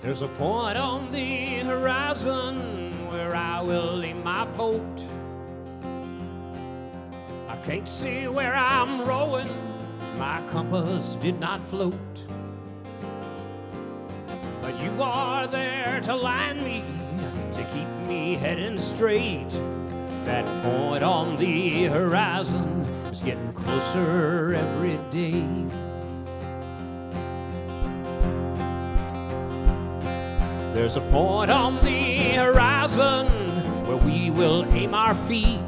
There's a point on the horizon where I will leave my boat. I can't see where I'm rowing, my compass did not float. But you are there to line me, to keep me heading straight. That point on the horizon is getting closer every day. There's a point on the horizon where we will aim our feet.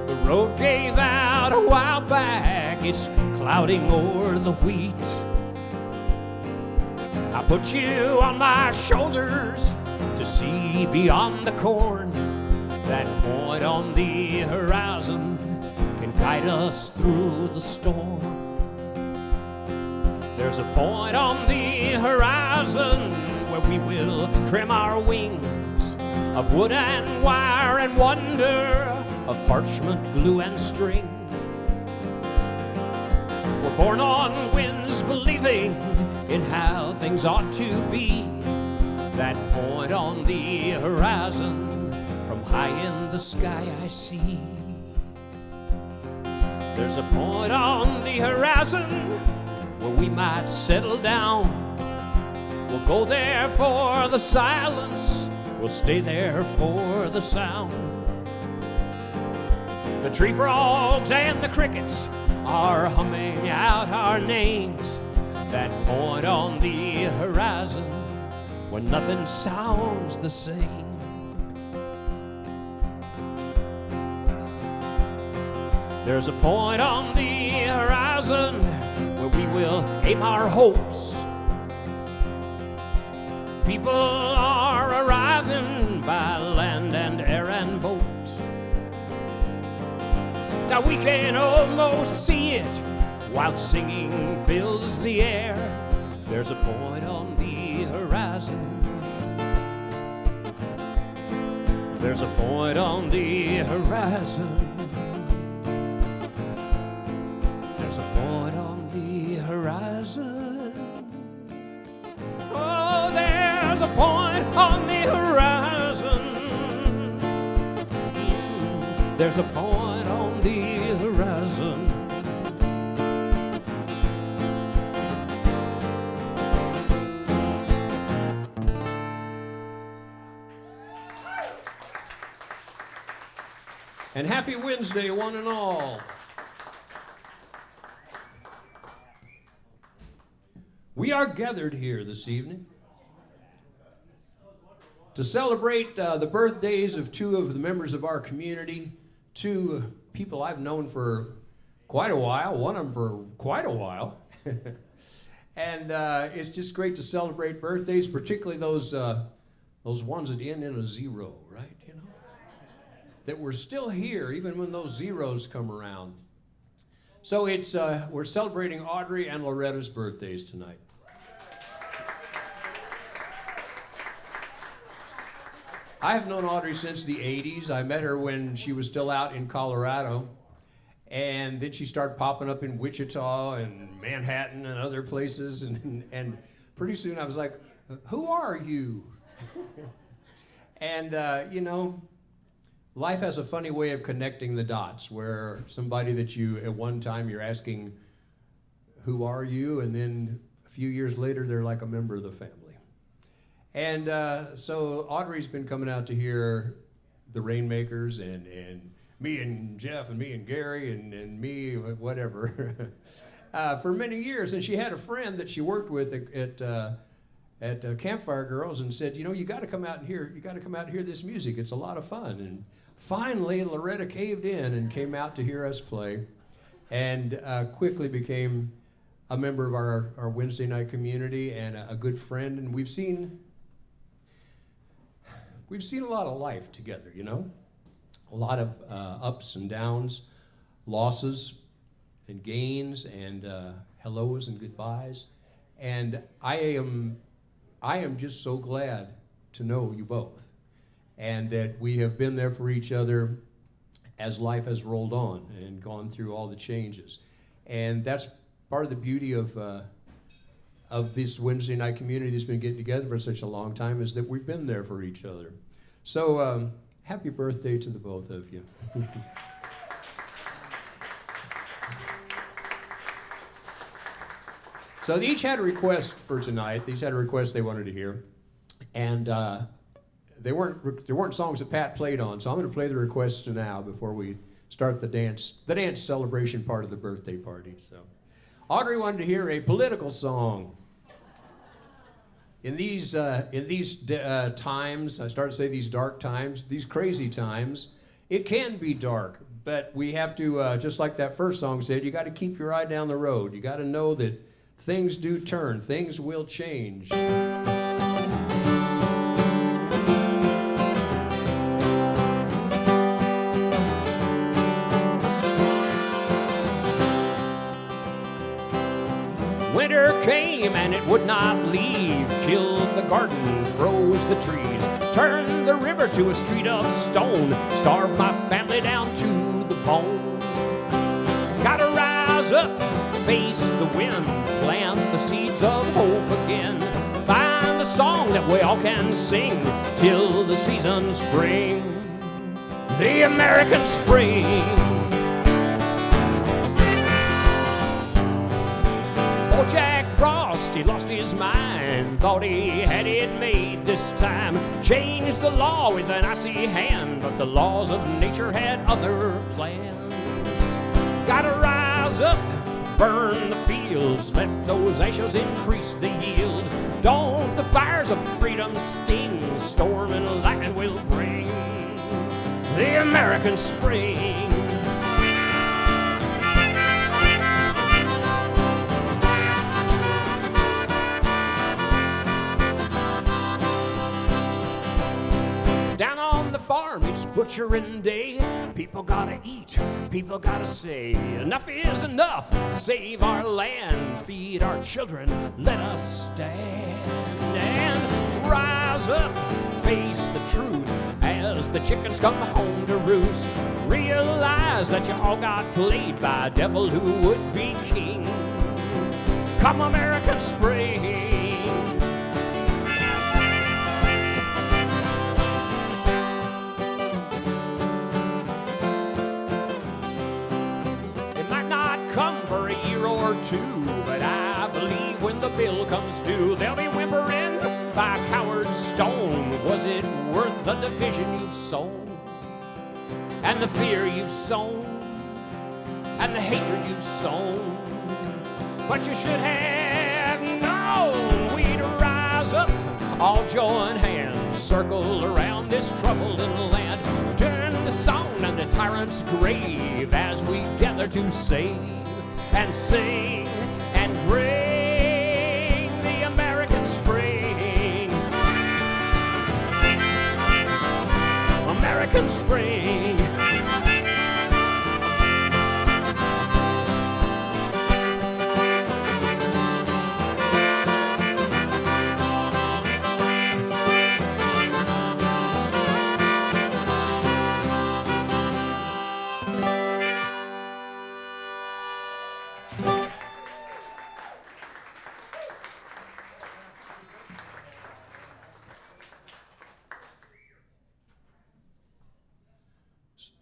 The road gave out a while back, it's clouding o'er the wheat. I put you on my shoulders to see beyond the corn. That point on the horizon can guide us through the storm. There's a point on the horizon where we will trim our wings of wood and wire and wonder, of parchment, glue, and string. We're born on winds believing in how things ought to be. That point on the horizon, from high in the sky I see. There's a point on the horizon where we might settle down. We'll go there for the silence, we'll stay there for the sound. The tree frogs and the crickets are humming out our names. That point on the horizon when nothing sounds the same. There's a point on the horizon where we will aim our hopes. People are arriving by land and air and boat. Now we can almost see it while singing fills the air. There's a point on the horizon. There's a point on the horizon. There's a point on the horizon. Oh, there's a point on the horizon. There's a point on the horizon. And happy Wednesday, one and all. We are gathered here this evening to celebrate the birthdays of two of the members of our community, two people I've known for quite a while, one of them for quite a while. And it's just great to celebrate birthdays, particularly those ones that end in a zero, right? You know, that we're still here even when those zeros come around. So it's we're celebrating Audrey and Loretta's birthdays tonight. I have known Audrey since the 80s. I met her when she was still out in Colorado. And then she started popping up in Wichita and Manhattan and other places. And pretty soon I was like, who are you? And, you know, life has a funny way of connecting the dots where somebody that you, at one time, you're asking, who are you? And then a few years later, they're like a member of the family. And so Audrey's been coming out to hear the Rainmakers and me and Jeff and me and Gary and me, whatever, for many years. And she had a friend that she worked with at Campfire Girls and said, you know, you got to come out and hear this music. It's a lot of fun. And finally, Loretta caved in and came out to hear us play, and quickly became a member of our Wednesday night community and a good friend. And we've seen a lot of life together, you know, a lot of ups and downs, losses and gains, and hellos and goodbyes. And I am just so glad to know you both, and that we have been there for each other as life has rolled on and gone through all the changes. And that's part of the beauty of of this Wednesday night community that's been getting together for such a long time is that we've been there for each other. So happy birthday to the both of you. So they each had a request for tonight. They each had a request they wanted to hear. And there weren't songs that Pat played on, so I'm going to play the requests now before we start the dance celebration part of the birthday party. So Audrey wanted to hear a political song. In these times, I started to say these dark times, these crazy times, it can be dark, but we have to, just like that first song said, you got to keep your eye down the road. You got to know that things do turn, things will change. Winter came and it would not leave, killed the garden, froze the trees, turned the river to a street of stone, starved my family down to the bone. Gotta rise up, face the wind, plant the seeds of hope again, find a song that we all can sing till the seasons bring the American spring. Oh, Jack Frost, he lost his mind, thought he had it made this time, changed the law with an icy hand, but the laws of nature had other plans. Gotta rise up, burn the fields, let those ashes increase the yield. Don't the fires of freedom sting, storm and lightning will bring the American spring. Down on the farm, it's butchering day. People gotta eat, people gotta say, enough is enough, save our land, feed our children, let us stand and rise up, face the truth as the chickens come home to roost. Realize that you all got played by a devil who would be king. Come American spring. Or two, but I believe when the bill comes due, they'll be whimpering by coward stone. Was it worth the division you've sown, and the fear you've sown, and the hatred you've sown? But you should have known we'd rise up, all join hands, circle around this troubled land, turn the song and the tyrant's grave as we gather to save and sing and bring the American spring. American spring.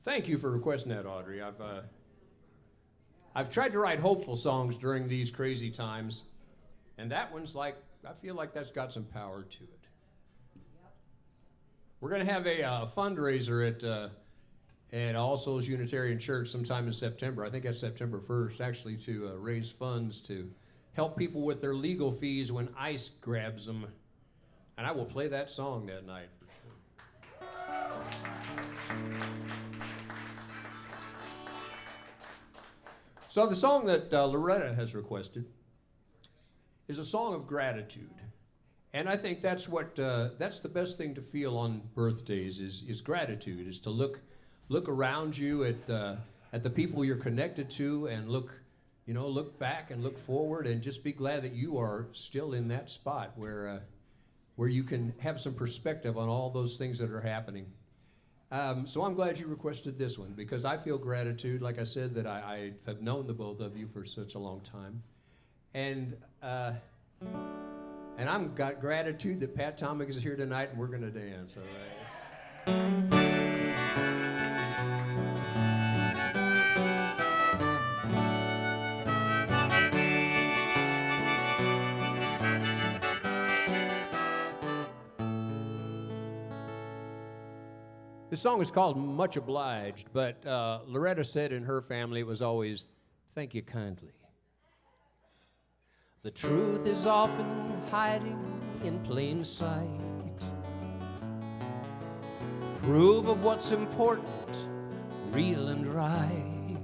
Thank you for requesting that, Audrey. I've tried to write hopeful songs during these crazy times, and that one's like, I feel like that's got some power to it. We're going to have a fundraiser at All Souls Unitarian Church sometime in September. I think that's September 1st, actually, to raise funds to help people with their legal fees when ICE grabs them. And I will play that song that night for sure. So the song that Loretta has requested is a song of gratitude. And I think that's that's the best thing to feel on birthdays is gratitude, is to look around you at the people you're connected to and look back and look forward and just be glad that you are still in that spot where you can have some perspective on all those things that are happening. So I'm glad you requested this one, because I feel gratitude, like I said, that I have known the both of you for such a long time. And And I've got gratitude that Pat Tomek is here tonight and we're going to dance. All right. This song is called Much Obliged, but Loretta said in her family it was always, thank you kindly. The truth is often hiding in plain sight. Prove of what's important, real and right.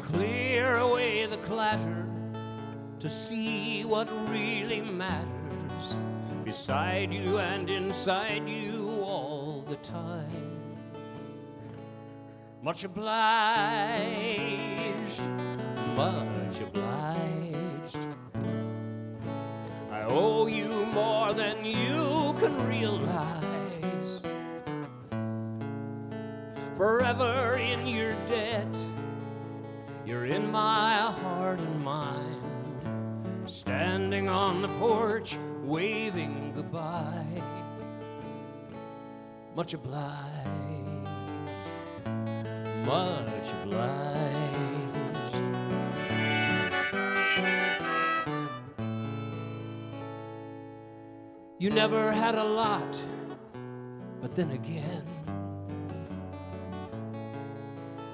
Clear away the clatter to see what really matters. Beside you and inside you all the time. Much obliged, much obliged. I owe you more than you can realize. Forever in your debt, you're in my heart and mind. Standing on the porch, waving goodbye. Much obliged, much obliged. You never had a lot, but then again,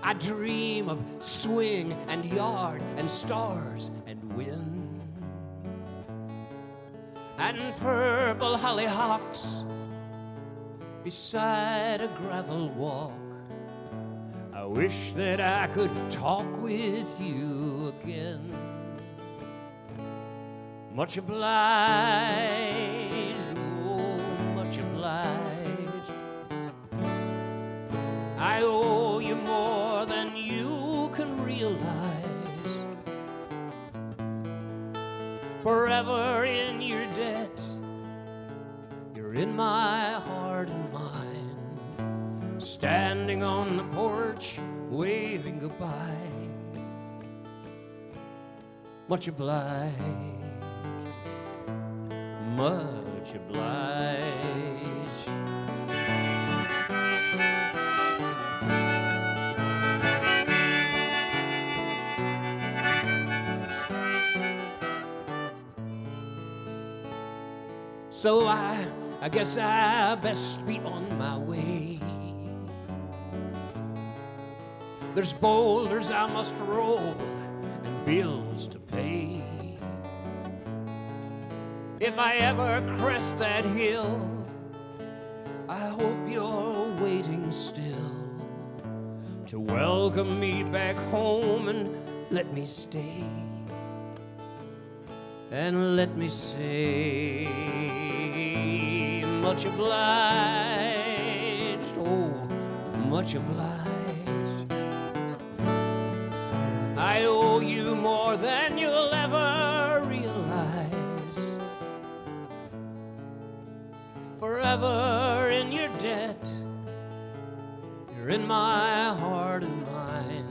I dream of swing and yard and stars and wind. And purple hollyhocks beside a gravel walk. I wish that I could talk with you again. Much obliged, oh, much obliged. I owe you more than you can realize. Forever in your debt, you're in my heart and mind. Standing on the porch, waving goodbye. Much obliged, much obliged. So I guess I best be on my way. There's boulders I must roll and bills to pay. If I ever crest that hill, I hope you're waiting still to welcome me back home and let me stay. And let me say, much obliged, oh, much obliged. I owe you more than you'll ever realize. Forever in your debt, you're in my heart and mind.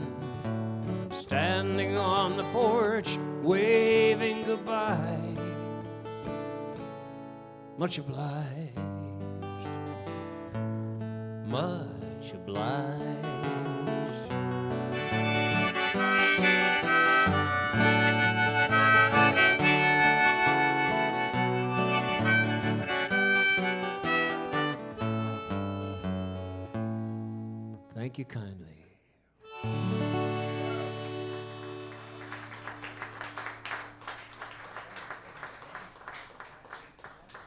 Standing on the porch, waving goodbye. Much obliged, much obliged. Thank you kindly.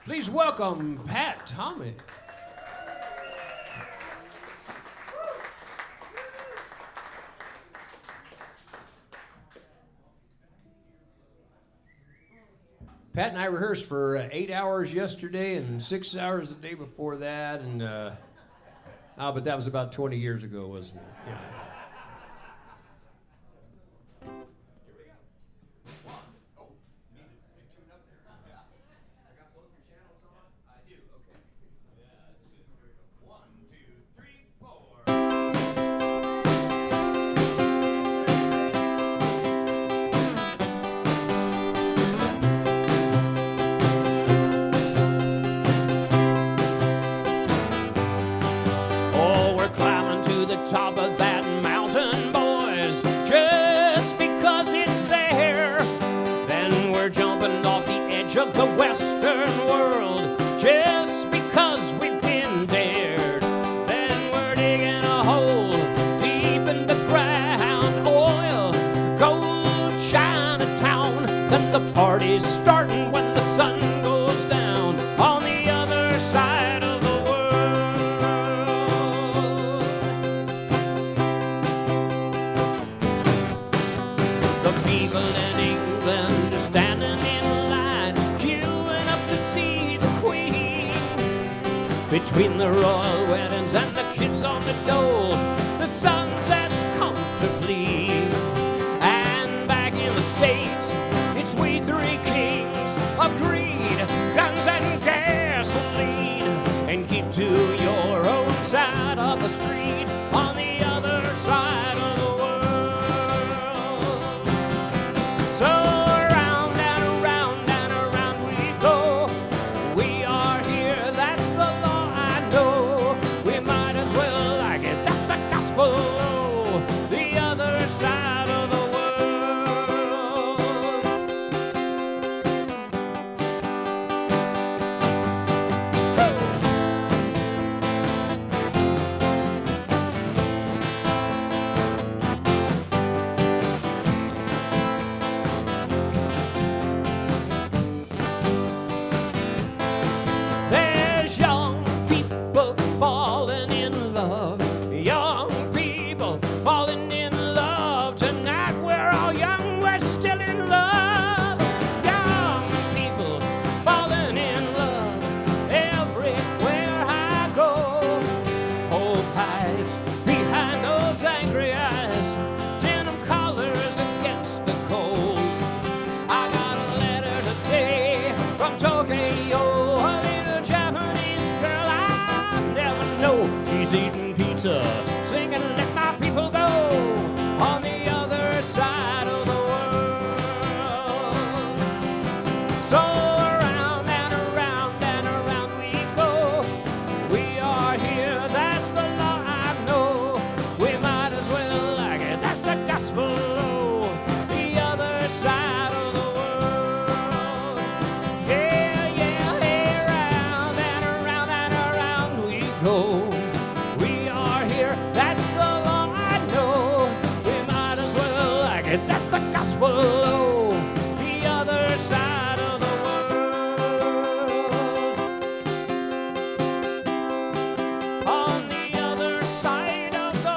Please welcome Pat Tomek. Pat and I rehearsed for 8 hours yesterday and 6 hours the day before that, and but that was about 20 years ago, wasn't it? Yeah. Between the royal weddings and the kids on the dole, the sunsets comfortably. And back in the States, it's we three kings of greed, guns and gasoline. And keep to your own side of the street on the other side of the world. So around and around and around we go. We are here, that's the law I know. We might as well like it, that's the gospel. The other side of the world. There's young people falling in love. Young people falling in love tonight. We're all young, we're still in love. Young people falling in love everywhere I go. Hope hides behind those angry eyes. Denim collars against the cold. I got a letter today from Tokyo. A little Japanese girl I never know. She's eating pizza, singing "Let My People Go" on the other side of the world. So around and around and around we go. We are here, that's the law I know. We might as well like it, that's the gospel. The other side of the world. Yeah, yeah, yeah, round and around and around we go. We are here, that's the law I know. We might as well like it, that's the gospel. The other side of the world. On the other side of the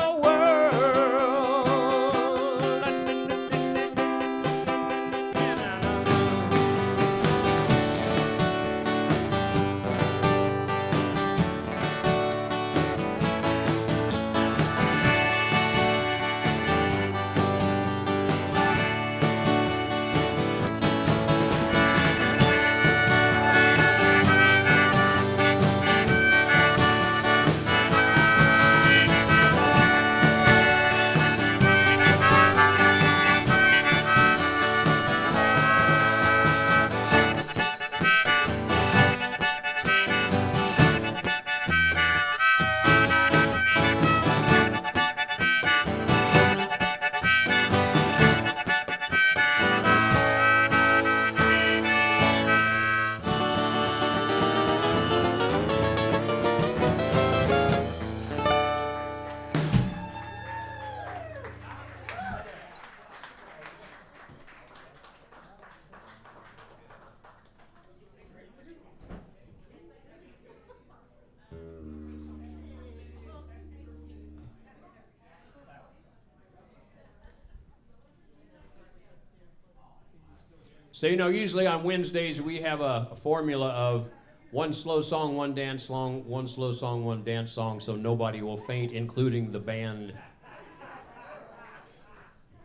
So, usually on Wednesdays we have a formula of one slow song, one dance song, one slow song, one dance song, so nobody will faint, including the band.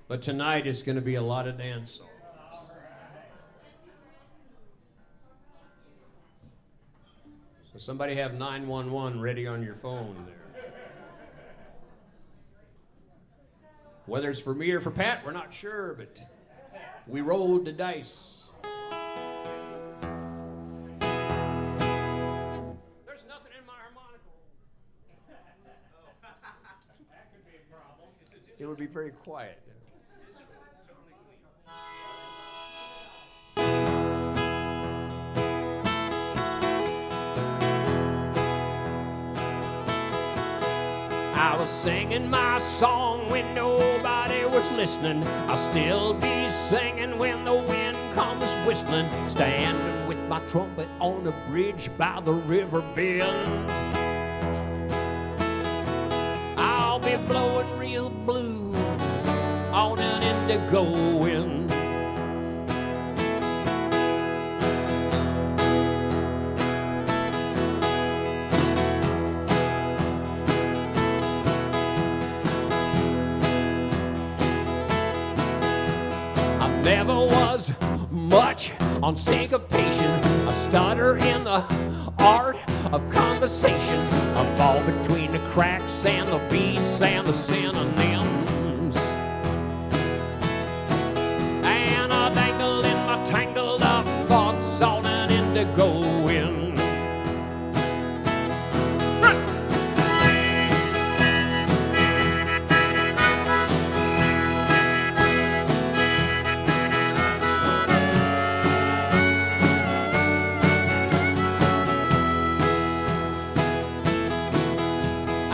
But tonight it's going to be a lot of dance songs. So somebody have 911 ready on your phone there. Whether it's for me or for Pat, we're not sure, but we rolled the dice. There's nothing in my harmonica. That could be a problem. It would be very quiet. I was singing my song when nobody was listening. I'll still be singing when the wind comes whistling. Standing with my trumpet on the bridge by the river bend. I'll be blowing real blue on an indigo wind. Never was much on syncopation. A stutter in the art of conversation. A fall between the cracks and the beats and the synonyms. And a dangle in my tangled up thoughts on an indigo wind.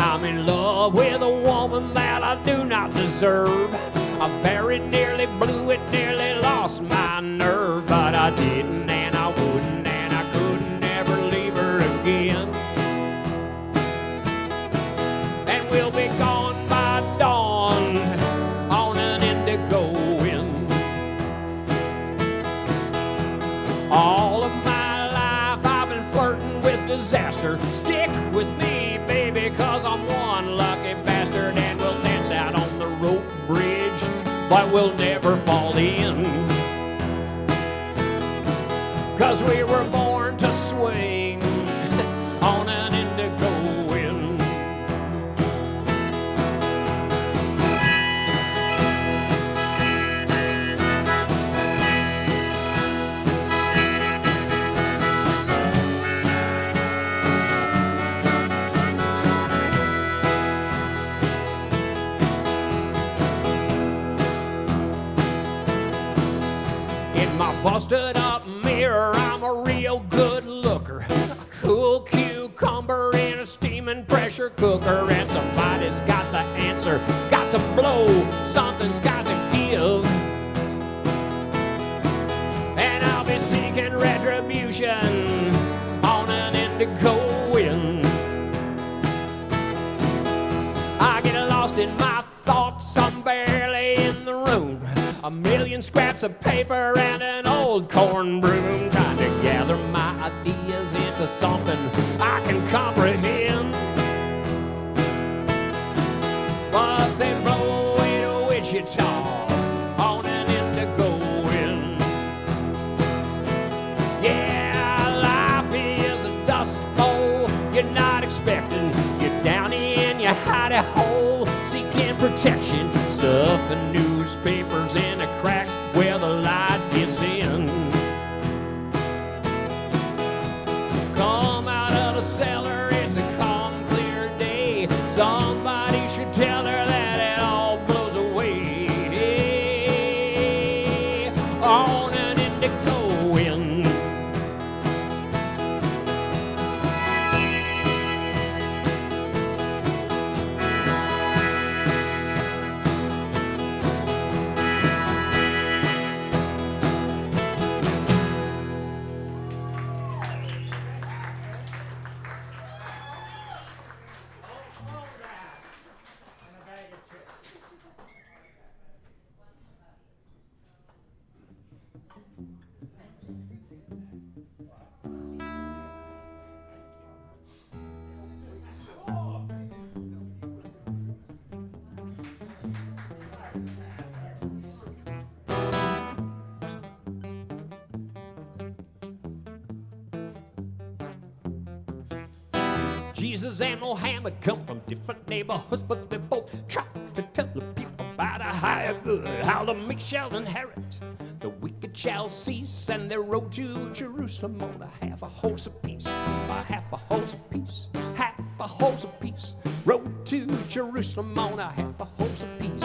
I'm in love with a woman that I do not deserve. I very nearly blew it, nearly lost my nerve. But I didn't and I wouldn't and I couldn't ever leave her again. And we'll be gone by dawn on an indigo wind. All of my life I've been flirting with disaster. Stick with me, baby, 'cause I'm one lucky bastard. And we'll dance out on the rope bridge, but we'll never fall in. 'Cause we were born to swing on an indigo wind. In my busted up mirror, I'm a real good looker. A cool cucumber in a steaming pressure cooker. And somebody's got the answer, got to blow, something's got to give. And I'll be seeking retribution on an indigo wind. I get lost in my thoughts, I'm barely in the room. A million scraps of paper and an old corn broom, trying to gather my ideas into something I can comprehend. But they blow away to Wichita on an indigo wind. Yeah, life is a dust bowl you're not expecting. You're down in your hidey hole, seeking protection. Stuffing newspapers in the cracks where the light gets in. Come out of the cellar, it's a calm, clear day. Somebody should tell her that it all blows away on an indigo wind. Jesus and Mohammed come from different neighborhoods, but they both try to tell the people about a higher good, how the meek shall inherit, the wicked shall cease, and their road to Jerusalem on a half a horse apiece, a half a horse apiece, half a horse apiece, road to Jerusalem on a half a horse apiece.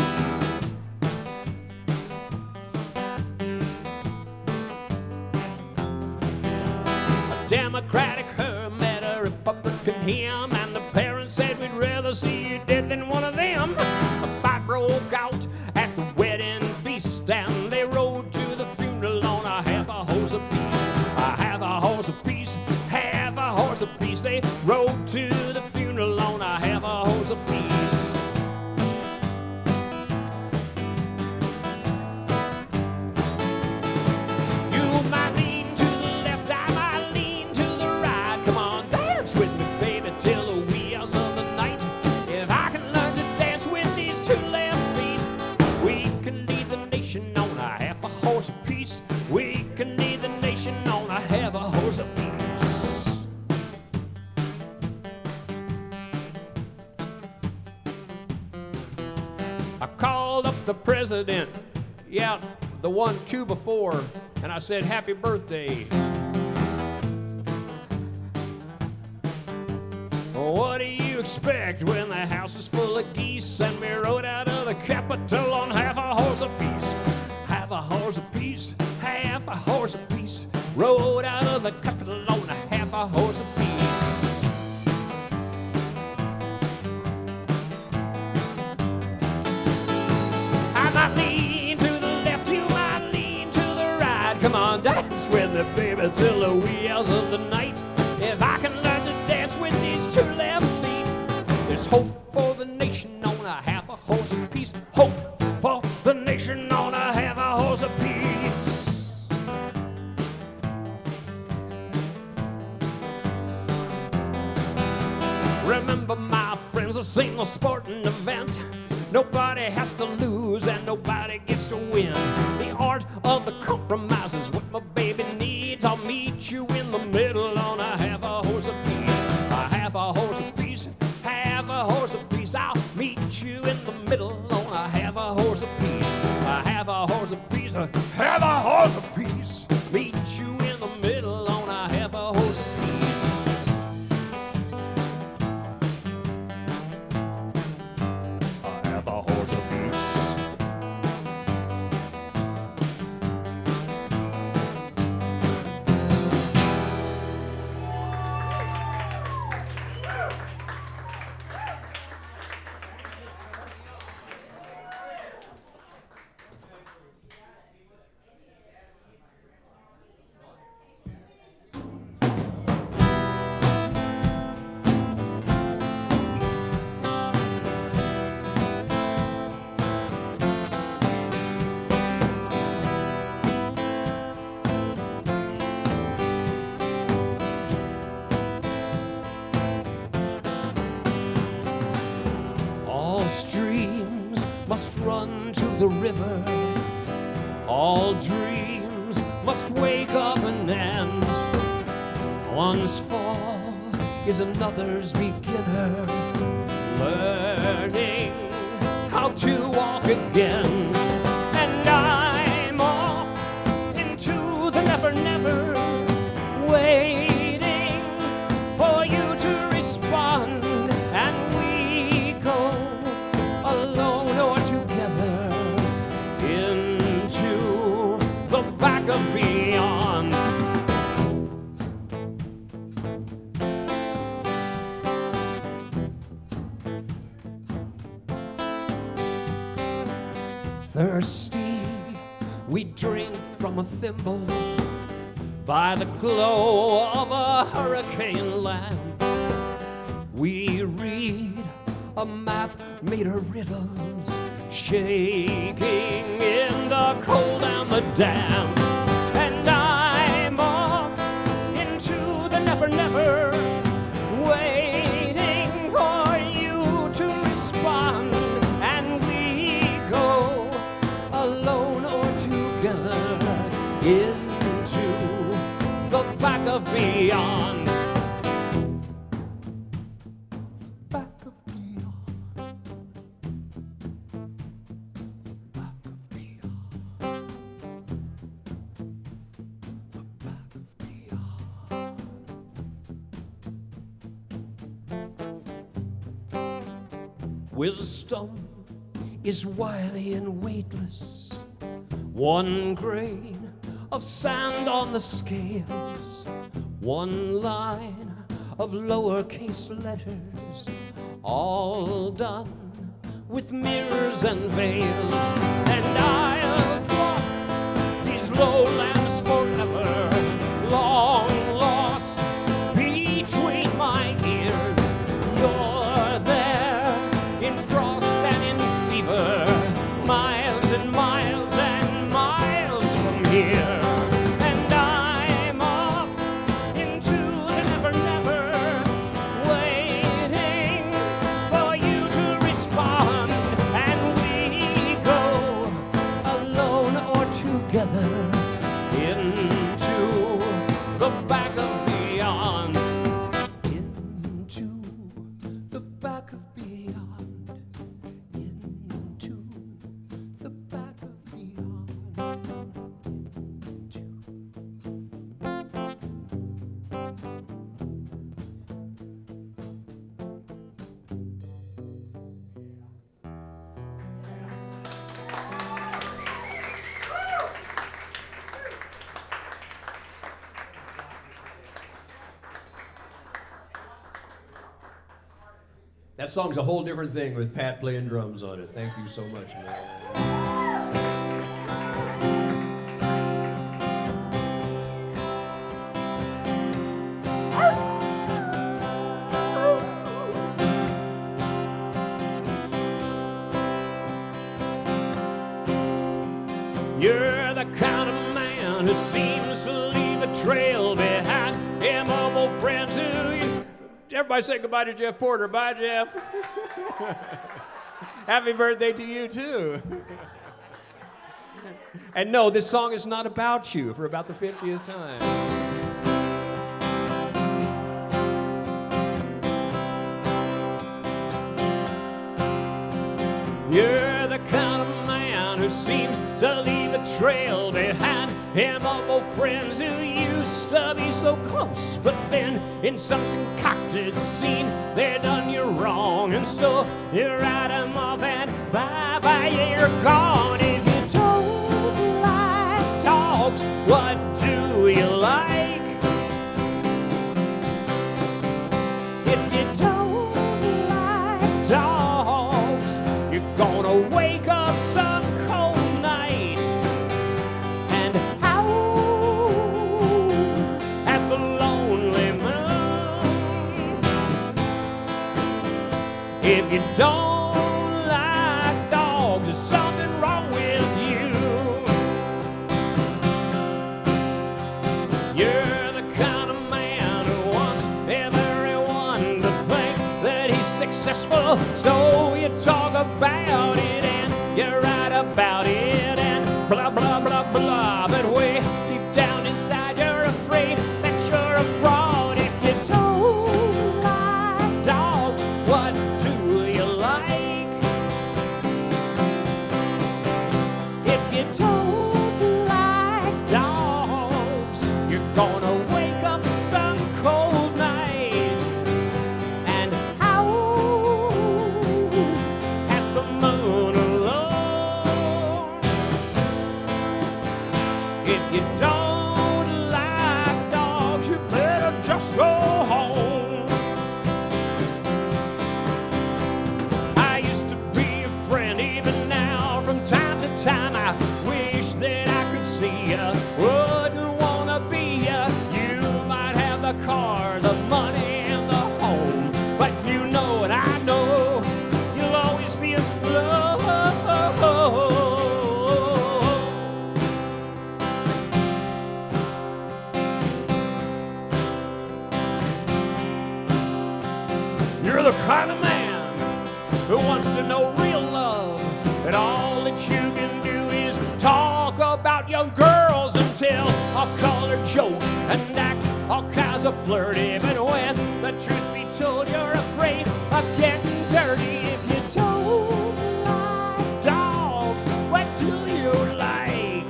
A Democratic her met a Republican him, and the parents said we'd rather see you dead than one of them. A fight broke out at the wedding feast, and they rode to the funeral on a half a horse apiece, a half a horse apiece, half a horse apiece. They rode to the funeral on a half a horse apiece. You might lean to the left, I might lean to the right. Come on, dance with me, baby, till the wheels of the night. If I can learn to dance with these two left feet, we can lead the nation on a half a horse I called up the president, yeah, the one two before, and I said, happy birthday. What do you expect when the house is full of geese and we rode out of the Capitol on half a horse apiece? Half a horse apiece, half a horse apiece. Rode out of the Capitol on a half a horse apiece. I might lean to the left, you might lean to the right. Come on, dance with me, baby, till the wee hours of the night. If I can learn to dance with these two left feet, there's hope for the nation on a half a horse apiece. Hope for the nation on a half a horse apiece. Remember, my friends, a single sporting event. Nobody has to lose and nobody gets to win. The art of the compromise is what my baby needs. I'll meet you in the middle on a half a horse apiece. A half a horse apiece, half a horse apiece. I'll meet you in the middle on a half a horse apiece. A half a horse apiece, a half a horse apiece. Meet you in the middle on a half a horse apiece. A half a horse apiece. All streams must run to the river. All dreams must wake up and end. One's fall is another's beginner, learning how to walk again. And I'm off into the never-never, waiting for you to respond. And we go alone or together into the back of beyond. Thirsty, we drink from a thimble by the glow of a hurricane lamp. We read a map made of riddles, shaking in the cold and the damp. And I'm off into the never-never, waiting for you to respond. And we go alone or together into the back of beyond. Back of beyond. Back of beyond. The back of beyond. Wisdom is wily and weightless, one grain of sand on the scales, one line of lowercase letters, all done with mirrors and veils. And I'll walk these lowlands forever, long lost between my ears. You're there in frost and in fever, miles and miles and miles from here. And I'm off into the never-never, waiting for you to respond. And we go alone or together That song's a whole different thing with Pat playing drums on it. Thank you so much, man. You're the kind of man who seems to leave a trail behind him of old friends who you... Everybody say goodbye to Jeff Porter. Bye, Jeff. Happy birthday to you, too. And no, this song is not about you for about the 50th time. You're the kind of man who seems to leave a trail behind him of old friends who used to be so close, but then in some concocted scene they done you wrong, and so you write them off and bye-bye, yeah, you're gone. If you don't like dogs, what do you like? If you don't like dogs, you're gonna wake up some cold night and howl at the lonely moon. If you don't like dogs, there's something wrong with you. You're the kind of man who wants everyone to think that he's successful, so you talk about it and you write about it and blah, blah, blah, blah. But way deep down inside you're afraid that you're a fraud. If you don't like dogs, what do you like? If you don't like dogs, you're gonna wake up some cold night and howl at the moon alone. If you don't like dogs, you better just go home. I used to be a friend, even now from time to time I wish that I could see ya. Wouldn't wanna be ya. You might have the car, the money, and the home, but you know and I know you'll always be alone. You're the kind of man who wants to know real love, and all that you can do is talk about young girls and tell off-color jokes and act all kinds of flirty. But when the truth be told, you're afraid of getting dirty. If you don't like dogs, what do you like?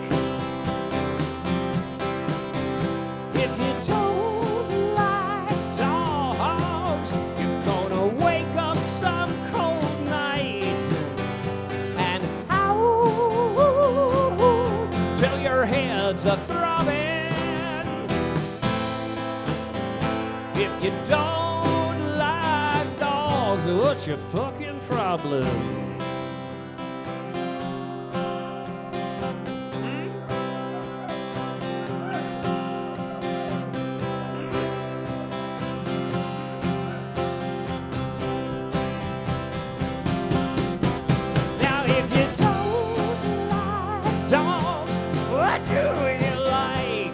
If you don't like dogs, you're gonna wake up some cold night and howl till your head's a-throbbing. If you don't like dogs, what's your fucking problem? Now if you don't like dogs, what do you like?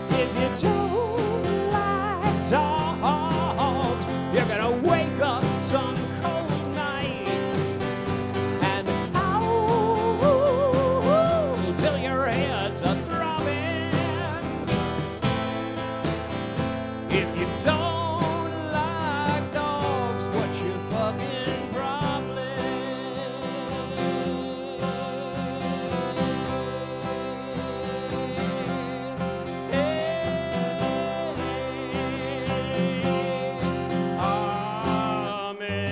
If you don't like dogs, you're gonna wake up some cold night and howl till your head's a-throbbing. If you don't like dogs, what's your fucking problem? Amen.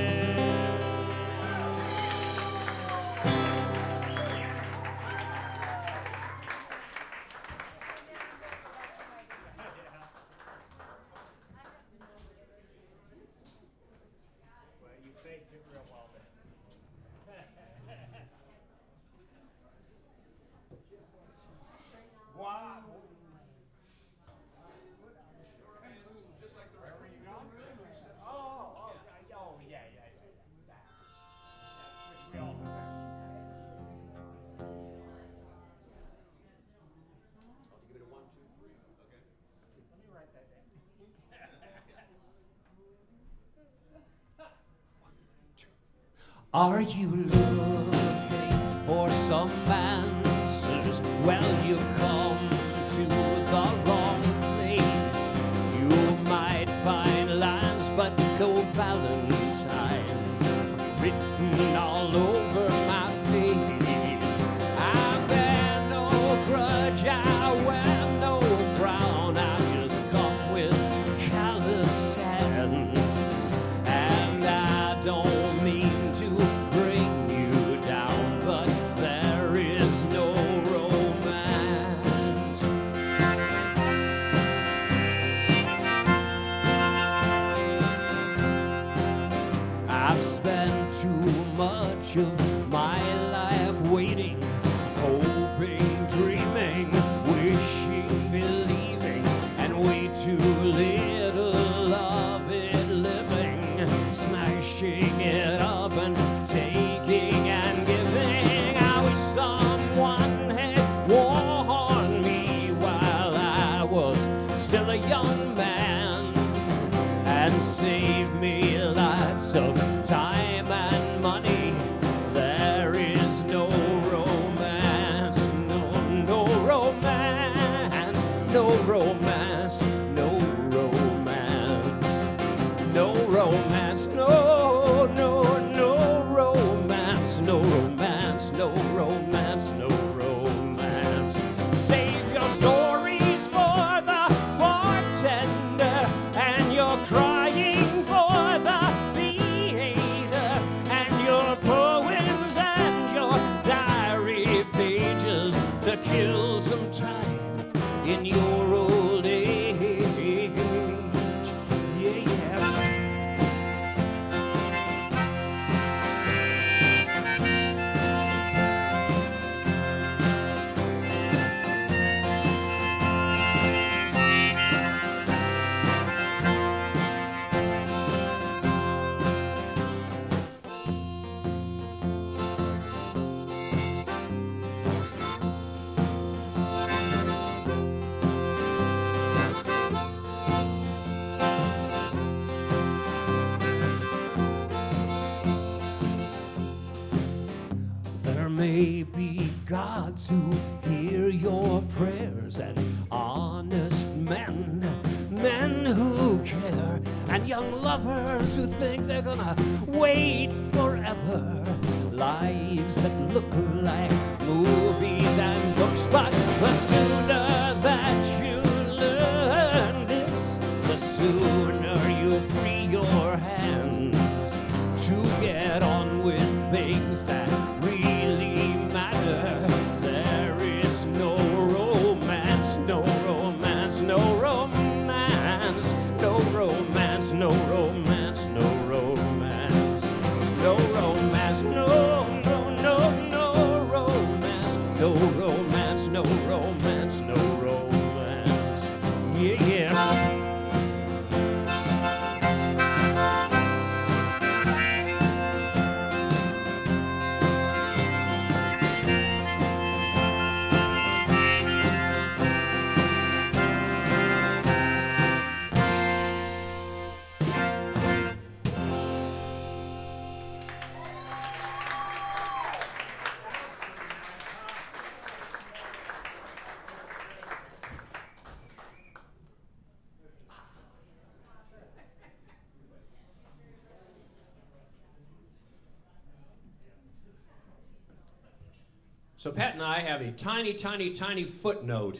Are you looking for some answers? Well, you come to the wrong place. You might find lines, but no Valentines written all over my face. I bear no grudge, I wear no frown. I just come with callous hands, and I don't mean to bring you down, but there is no romance. I've spent too much of my life waiting, hoping, dreaming, wishing, believing, and way too little of it living, smashing it up and taking and giving. I wish someone had warned me while I was still a young man, and saved me lots of time and money. There is no romance, no romance, no romance, no romance, no romance, no romance, no romance, no romance, no romance. Save your stories for the bartender, and your crying for the theater, and your poems and your diary pages to kill some time in your old age. Yeah. There may be gods who hear your prayers, and honest men, men who care, and young lovers who think they're gonna wait forever. Lives that look like movies and books, but the sooner that you learn this, the sooner you free your hands to get on with things that really matter. There is no romance, no romance, no romance, no romance, no romance, no romance, no romance, no romance, no romance, no romance, no romance. Yeah. So Pat and I have a tiny, tiny, tiny footnote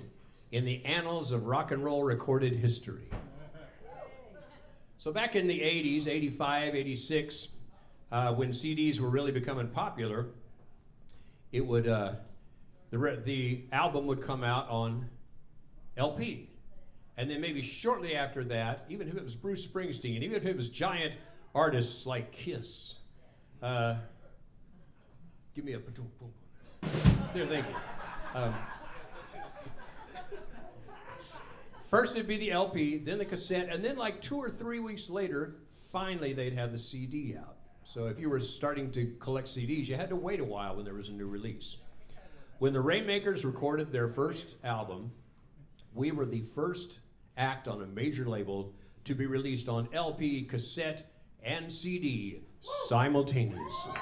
in the annals of rock and roll recorded history. So back in the 80s, 85, 86, when CDs were really becoming popular, it would the album would come out on LP. And then maybe shortly after that, even if it was Bruce Springsteen, even if it was giant artists like Kiss, give me a boom, boom. There, thank you. First it'd be the LP, then the cassette, and then like 2 or 3 weeks later, finally they'd have the CD out. So if you were starting to collect CDs, you had to wait a while when there was a new release. When the Rainmakers recorded their first album, we were the first act on a major label to be released on LP, cassette, and CD simultaneously.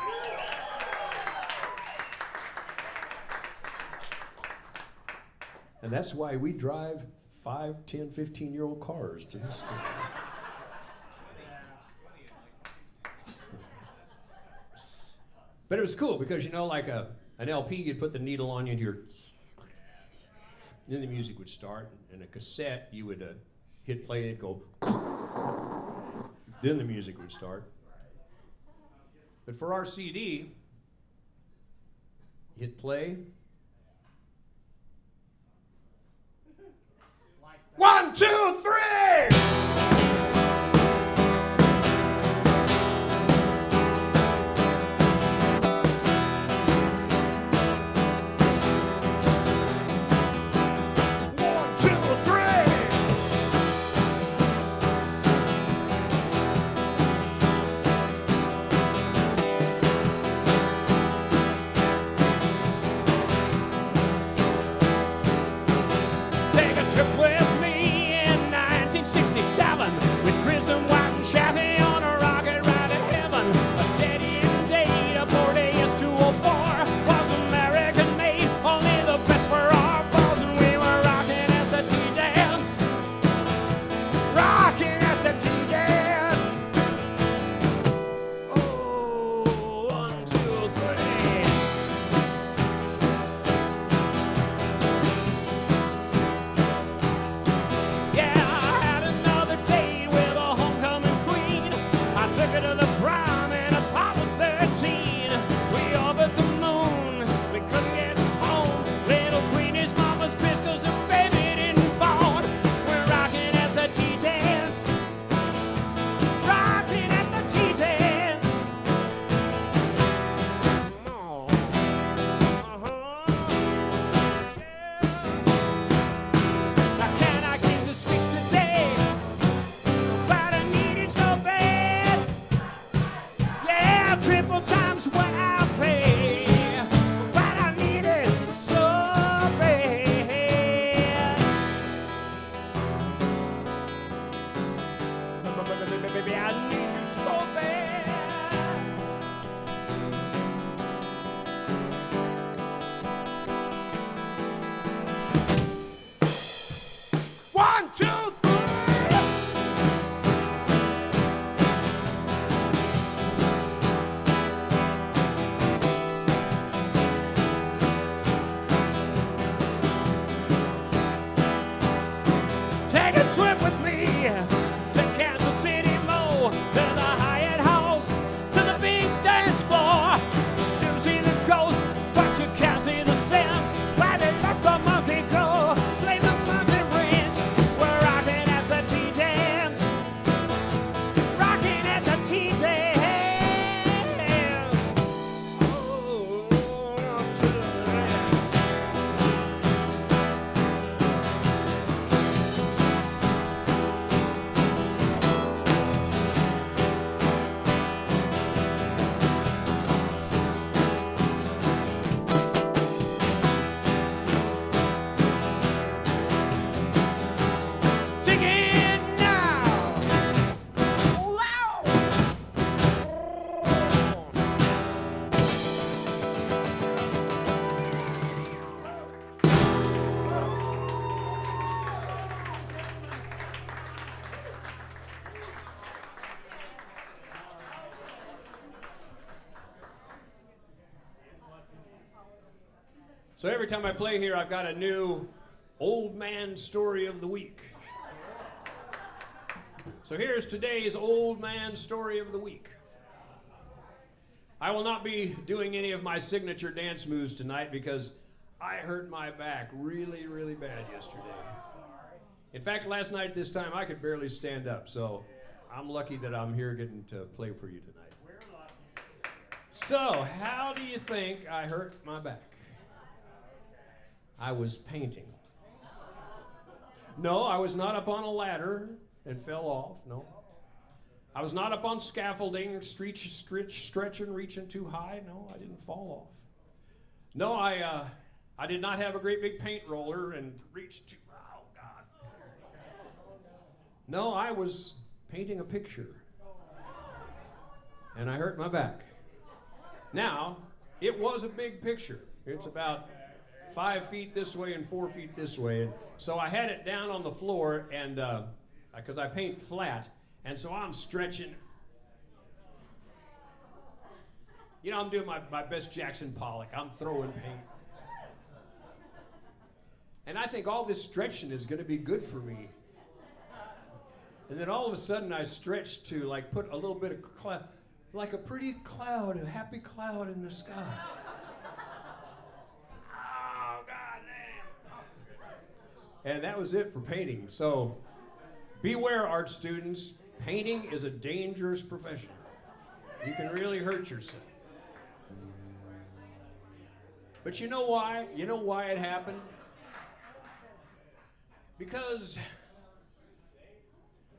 And that's why we drive 5, 10, 15-year-old cars to this school. But it was cool because, you know, like an LP, you'd put the needle on you and then the music would start. And a cassette, you would hit play and it'd go, then the music would start. But for our CD, hit play. 1, 2, 3! So every time I play here, I've got a new old man story of the week. So here's today's old man story of the week. I will not be doing any of my signature dance moves tonight because I hurt my back really, really bad yesterday. In fact, last night at this time, I could barely stand up, so I'm lucky that I'm here getting to play for you tonight. So, how do you think I hurt my back? I was painting. No, I was not up on a ladder and fell off, no. I was not up on scaffolding, stretching, reaching too high. No, I didn't fall off. No, I did not have a great big paint roller and reach too, oh God. No, I was painting a picture. and I hurt my back. Now, it was a big picture. It's about 5 feet this way and 4 feet this way. And so I had it down on the floor, and because I paint flat, and so I'm stretching. You know, I'm doing my best Jackson Pollock. I'm throwing paint. And I think all this stretching is going to be good for me. And then all of a sudden I stretched to like put a little bit of cloud, like a pretty cloud, a happy cloud in the sky. Oh, goddamn. And that was it for painting. So beware, art students. Painting is a dangerous profession. You can really hurt yourself. But you know why? You know why it happened? Because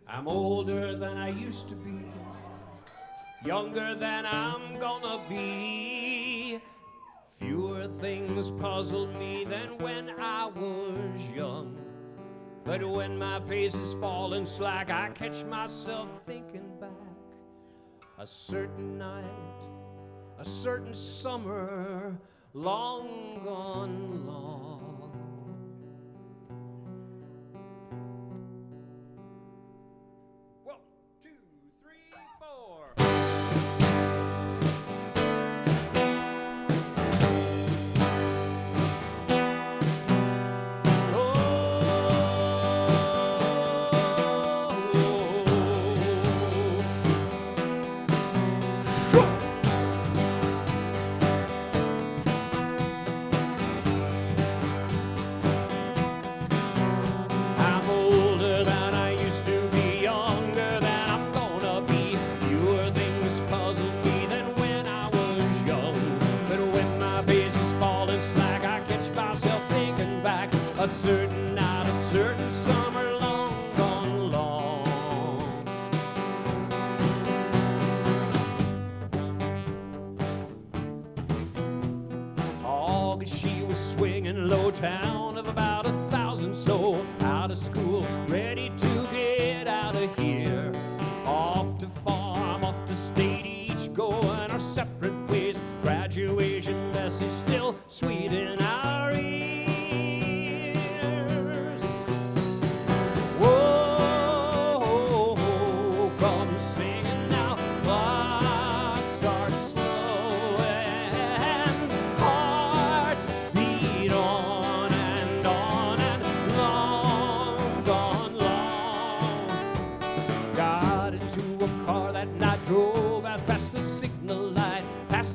I'm older than I used to be, younger than I'm gonna be. Fewer things puzzle me than when I was young. But when my pace is falling slack, I catch myself thinking back. A certain night, a certain summer, long gone long. A certain night, a certain summer, long gone long. August, she was swinging low, town of about 1,000 so, out of school, ready to get out of here. Off to farm, off to state, each going our separate ways. Graduation message still sweet in our ears.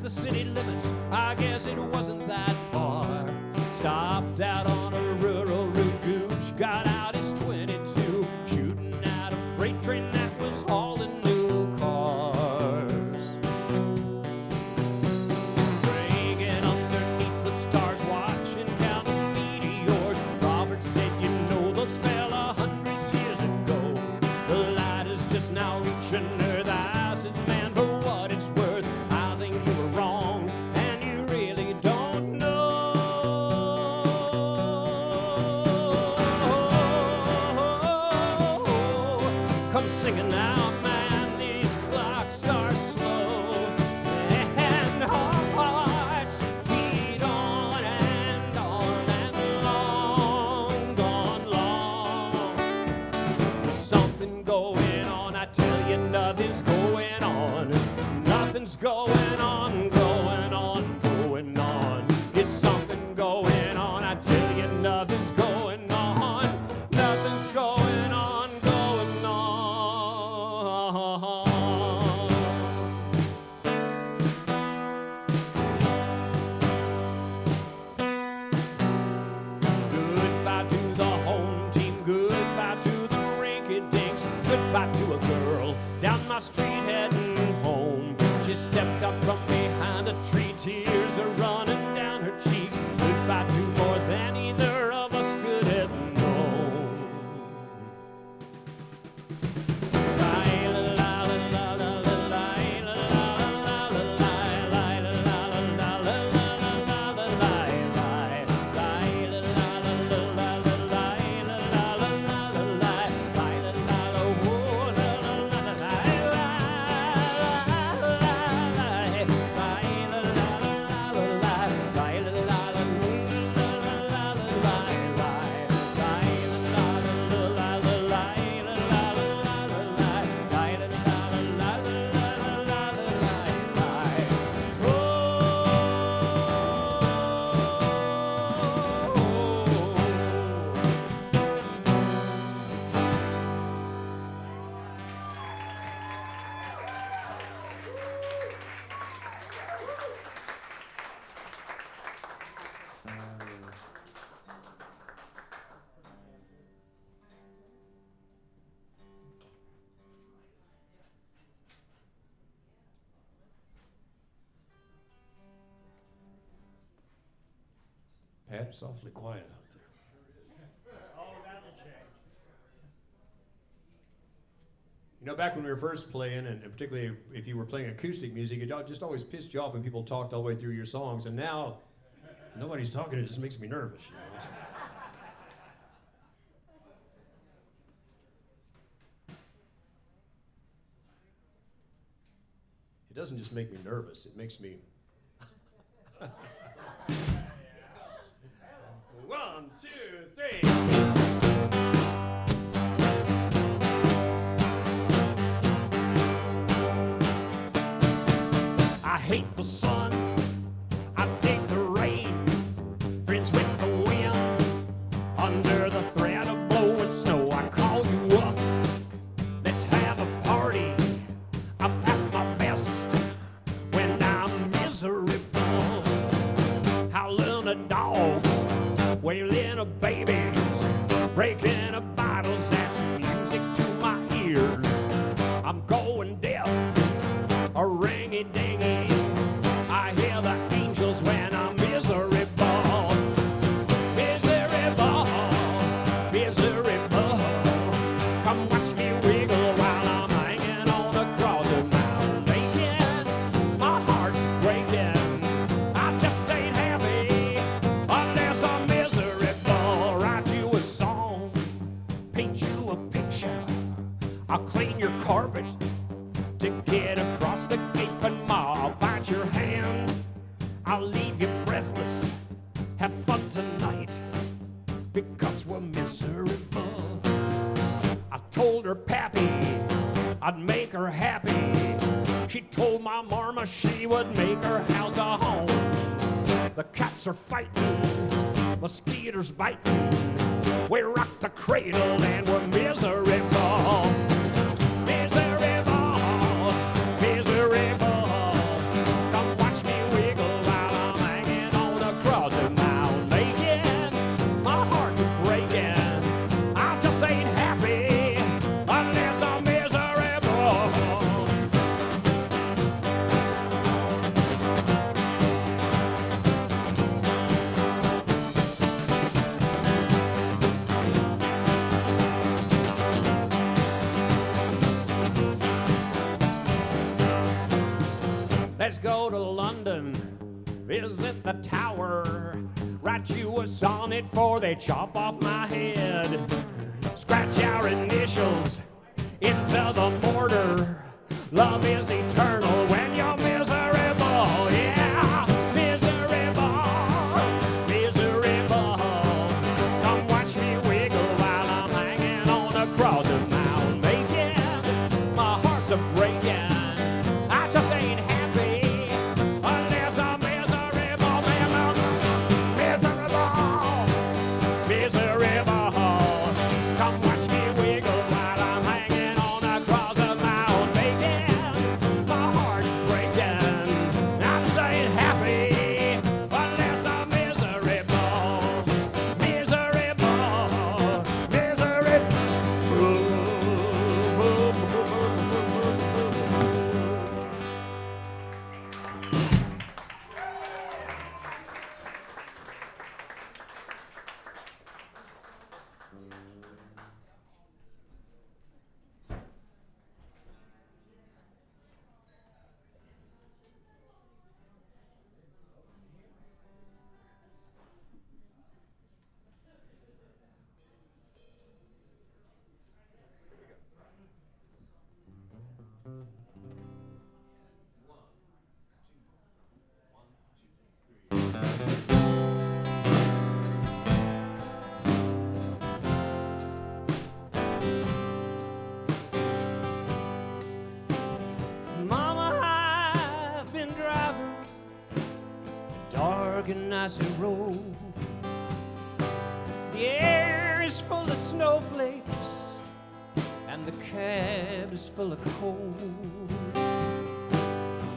City limits, I guess it wasn't that far. Stopped out on a rural route, Gooch got out his 22, shooting at a freight train that was hauling new cars. Dragging underneath the stars, watching counting meteors. Robert said, you know, those fell 100 years ago. The light is just now reaching Earth. I said, man, for what it's worth, I think you were wrong, and you really don't know. Come singing now, man, these clocks are slow, and our hearts beat on and long gone long. There's something going on, I tell you, nothing's going on. Nothing's going on, going on, going on. There's something going on, I tell you, nothing's going on. Nothing's going on, going on. Goodbye to the home team, goodbye to the rinky-dinks, goodbye to a girl down my street heading home. She stepped up from behind a tree, tears are running down her cheeks. Goodbye to more than either of us could have known. It's awfully quiet out there. You know, back when we were first playing, and particularly if you were playing acoustic music, it just always pissed you off when people talked all the way through your songs. And now, nobody's talking. It just makes me nervous. You know? It doesn't just make me nervous. It makes me. 1, 2, 3. I hate the sun, I dig the rain, friends with the wind, under the threat of blowing snow. I call you up, let's have a party. I'm at my best when I'm miserable. Howling at dogs, wailing at babies, breaking of bottles, that's music to my ears. I'm going deaf, a ringy-dingy. I hear the angels when I'm miserable. Miserable, miserable. Come watch me wiggle while I'm hanging on the cross and I'm aching. My heart's breaking. I just ain't happy unless I'm miserable. Write you a song, paint you a picture. I'll clean your carpet to get across the gaping maw. I'll bite your hand, I'll leave you breathless. Have fun tonight, because we're miserable. I told her pappy I'd make her happy. She told my mama she would make her house a home. The cats are fighting, mosquitoes biting. We rock the cradle and we're miserable. Miserable, miserable. Come watch me wiggle while I'm hanging on the cross and I'm naked. My heart's breaking. I just ain't happy unless I'm miserable. Let's go to London, visit the tower, write you a sonnet before they chop off my head. Scratch our initials into the mortar. Love is eternal when you're miserable. Yeah, miserable, miserable. Come watch me wiggle while I'm hanging on the cross and I'm making. My heart's a breaking. I just ain't happy unless I'm miserable, miserable, miserable. Come watch me wiggle while I'm hanging on the cross of Mount Bacon. My heart's breaking. I just ain't happy unless I'm miserable, miserable, miserable. Mama, I've been driving a dark and icy road. The air is full of snowflakes and the cab is full of cold.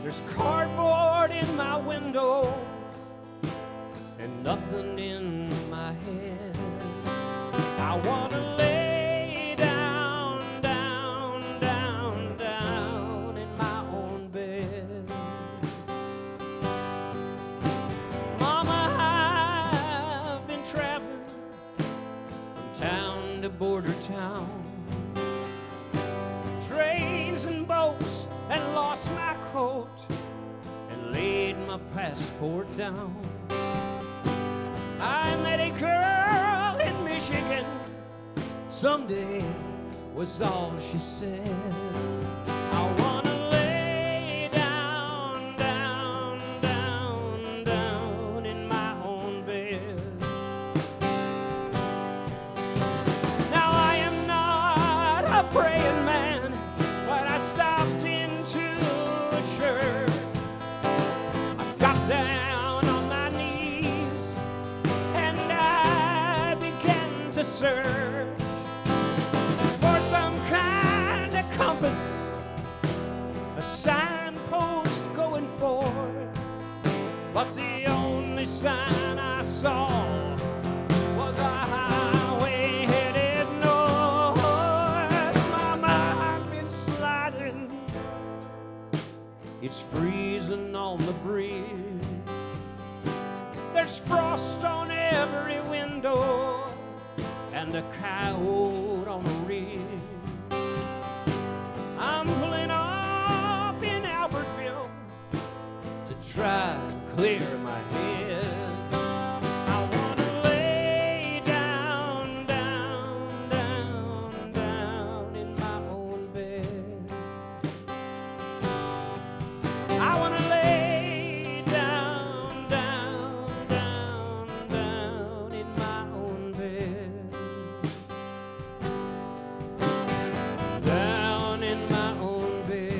There's cardboard in my window and nothing in my head. I wanna lay down, down, down, down in my own bed. Mama, I've passport down. I met a girl in Michigan. Someday was all she said. I wanna lay down, down, down, down in my own bed. Now I am not a praying man, but I stopped into a church. I got down on my knees and I began to search for some kind of compass, a signpost going forward. But the only sign I saw was a highway headed north. Mama, I've been sliding. It's freezing on the bridge. There's frost on every window and a coyote on the ridge. I'm pulling off in Albertville to try to clear my head. I wanna lay down, down, down, down in my own bed. I wanna lay down, down, down, down in my own bed. Down in my own bed.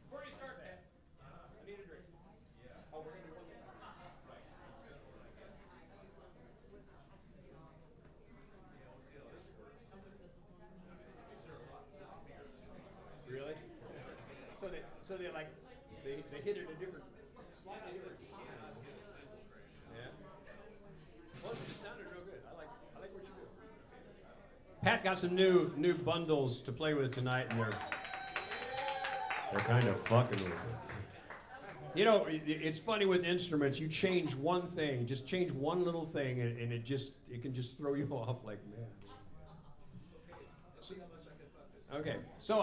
Before you start, Pat, I need a drink. Oh, we're gonna do one more. Really? So they like they hit it a different, slightly different. Yeah. Well, it just sounded real good. I like what you do. Pat got some new bundles to play with tonight, and they're kind of fucking with it. You know, it's funny with instruments. You change one thing, just change one little thing, and it can just throw you off like mad. Okay, so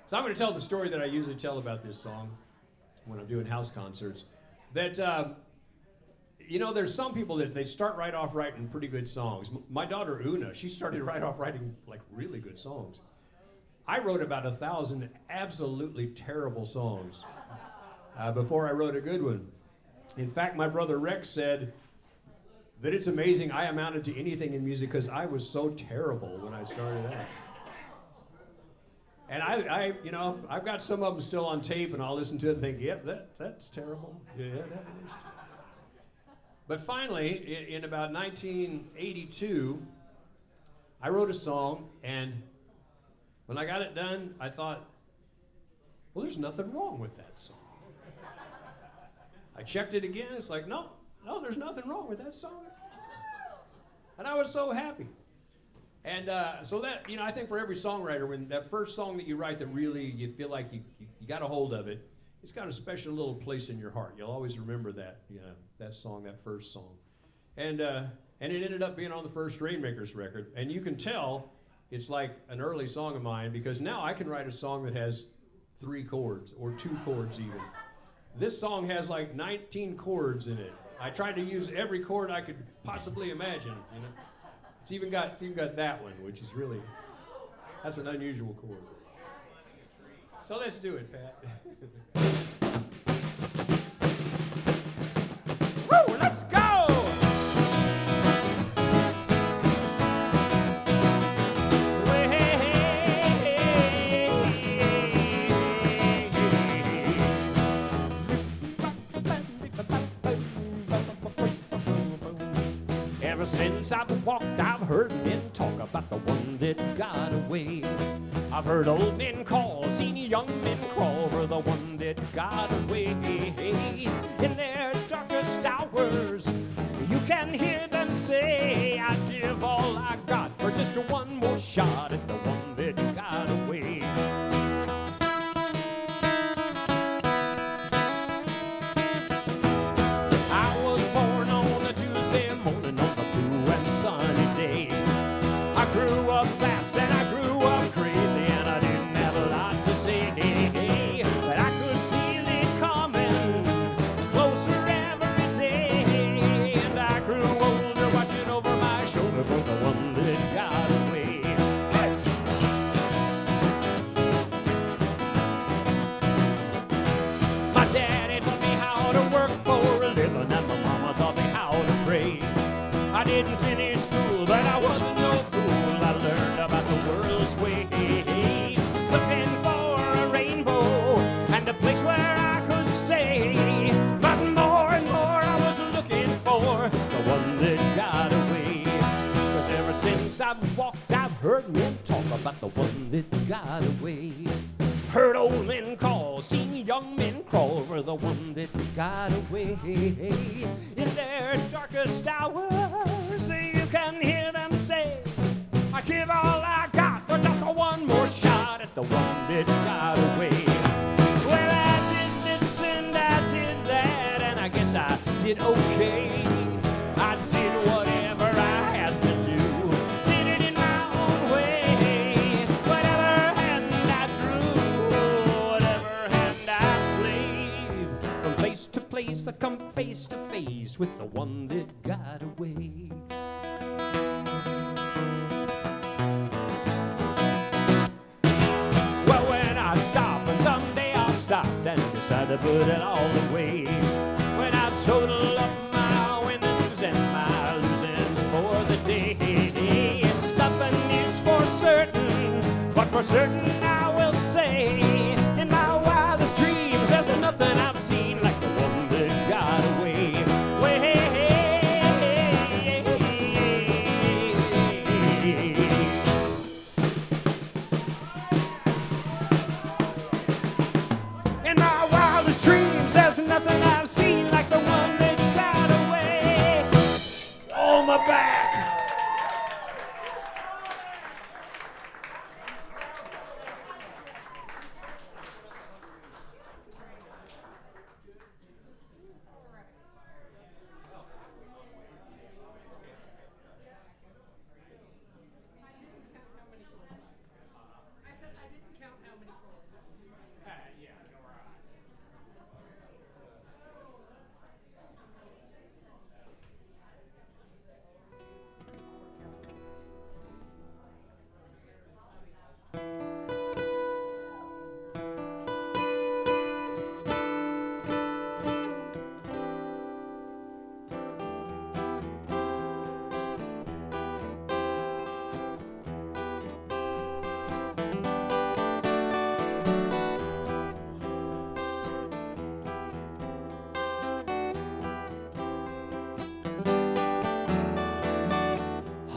so I'm going to tell the story that I usually tell about this song when I'm doing house concerts. That you know, there's some people that they start right off writing pretty good songs. My daughter Una, she started right off writing like really good songs. I wrote about 1,000 absolutely terrible songs before I wrote a good one. In fact, my brother Rex said that it's amazing I amounted to anything in music because I was so terrible when I started out. And I, you know, I've got some of them still on tape, and I'll listen to it and think, yep, that's terrible. Yeah, that is. But finally, in about 1982, I wrote a song, and when I got it done, I thought, well, there's nothing wrong with that song. I checked it again, it's like, no, there's nothing wrong with that song at all. And I was so happy. And so that, you know, I think for every songwriter, when that first song that you write that really you feel like you got a hold of it, it's got a special little place in your heart. You'll always remember that, you know, that song, that first song. And it ended up being on the first Rainmakers record. And you can tell it's like an early song of mine because now I can write a song that has 3 chords or 2 chords even. This song has like 19 chords in it. I tried to use every chord I could possibly imagine, you know. It's even got that one, which is really, that's an unusual chord. So let's do it, Pat. Woo, let's go! Well, since I've walked, I've heard men talk about the one that got away. I've heard old men call, seen young men crawl for the one that got away. In their darkest hours, you can hear them say, I'd give all I got for just one more shot at the one that got away. I was born on a Tuesday morning on a blue and sunny day. I grew up fast and I grew up crazy, and I didn't have a lot to say, but I could feel it coming closer every day. And I grew older watching over my shoulder for the one that got away. My daddy taught me how to work for a living, and my mama taught me how to pray. I didn't finish school, but I wasn't no fool. I learned about the world's ways, looking for a rainbow and a place where I could stay. But more and more I was looking for the one that got away. 'Cause ever since I've walked, I've heard men talk about the one that got away. Heard old men call, seen young men crawl for the one that got away. In their darkest hours, you can hear them say, I give all I got for just one more shot at the one that got away. Well, I did this and I did that, and I guess I did okay. I did whatever I had to do, did it in my own way. Whatever hand I drew, whatever hand I played, from place to place I come face to face with the one that got away. Well, when I stop, and someday I'll stop and decide to put it all away. When I total up my winnings and my losings for the day, nothing is for certain, but for certain I will say, in my wildest dreams there's nothing I've seen like the one that got away. In my wildest dreams there's nothing I've seen like the one that got away. Oh, my back.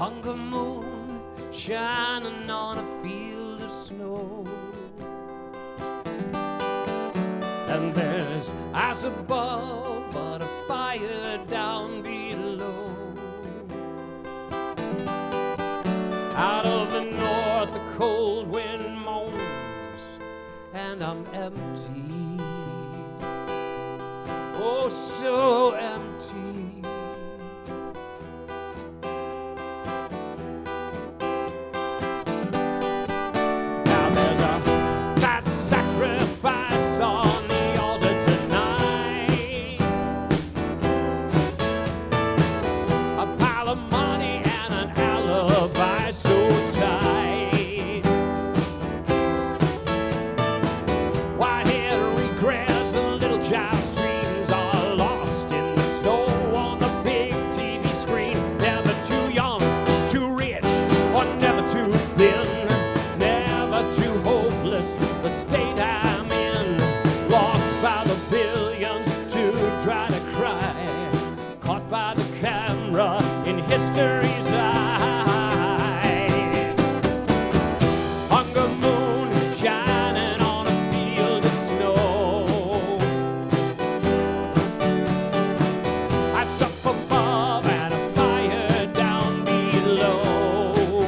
Hunger moon shining on a field of snow, and there's ice above but a fire down below. Out of the north a cold wind moans, and I'm empty, oh so empty. On the altar tonight, a pile of money and an alibi so tight. White hair regrets, the little child's dreams are lost in the storm. reside. Hunger moon shining on a field of snow. I sup above and a fire down below.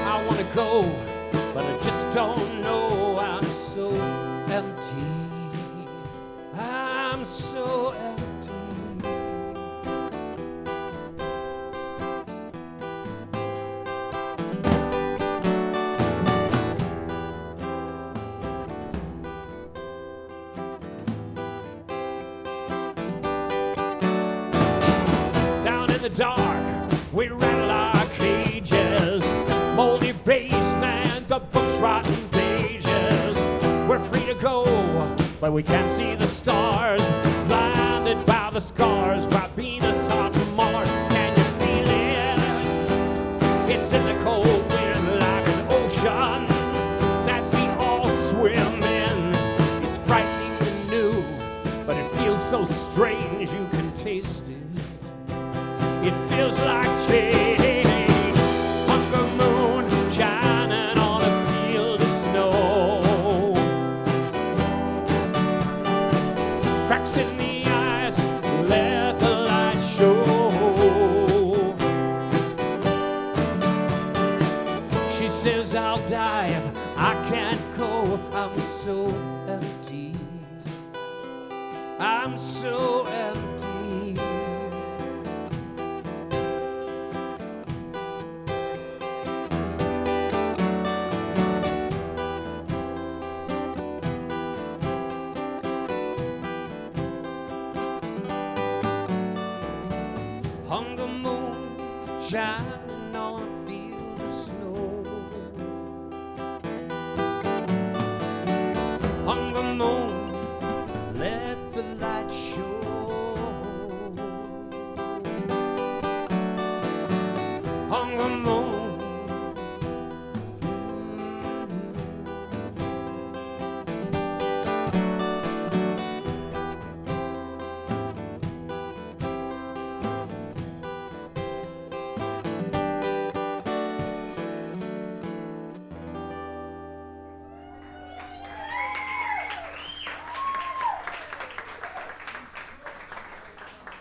I wanna go, but I just don't know. I'm so empty. I'm so empty. Down in the dark, we rattle our cages. Moldy basement, the books rotten pages. We're free to go, but we can't see the stars. Blinded by the scars, by Venus on Mars. Can you feel it? It's in the cold wind like an ocean that we all swim in. It's frightening and new, but it feels so strange you can taste it. It feels like change. Hunger moon shining on a field of snow. Cracks in the ice, let the light show. She says I'll die if I can't go. I'm so empty. I'm so empty. Hunger moon shining on a field of snow. Hunger moon, let the light show. Hunger moon.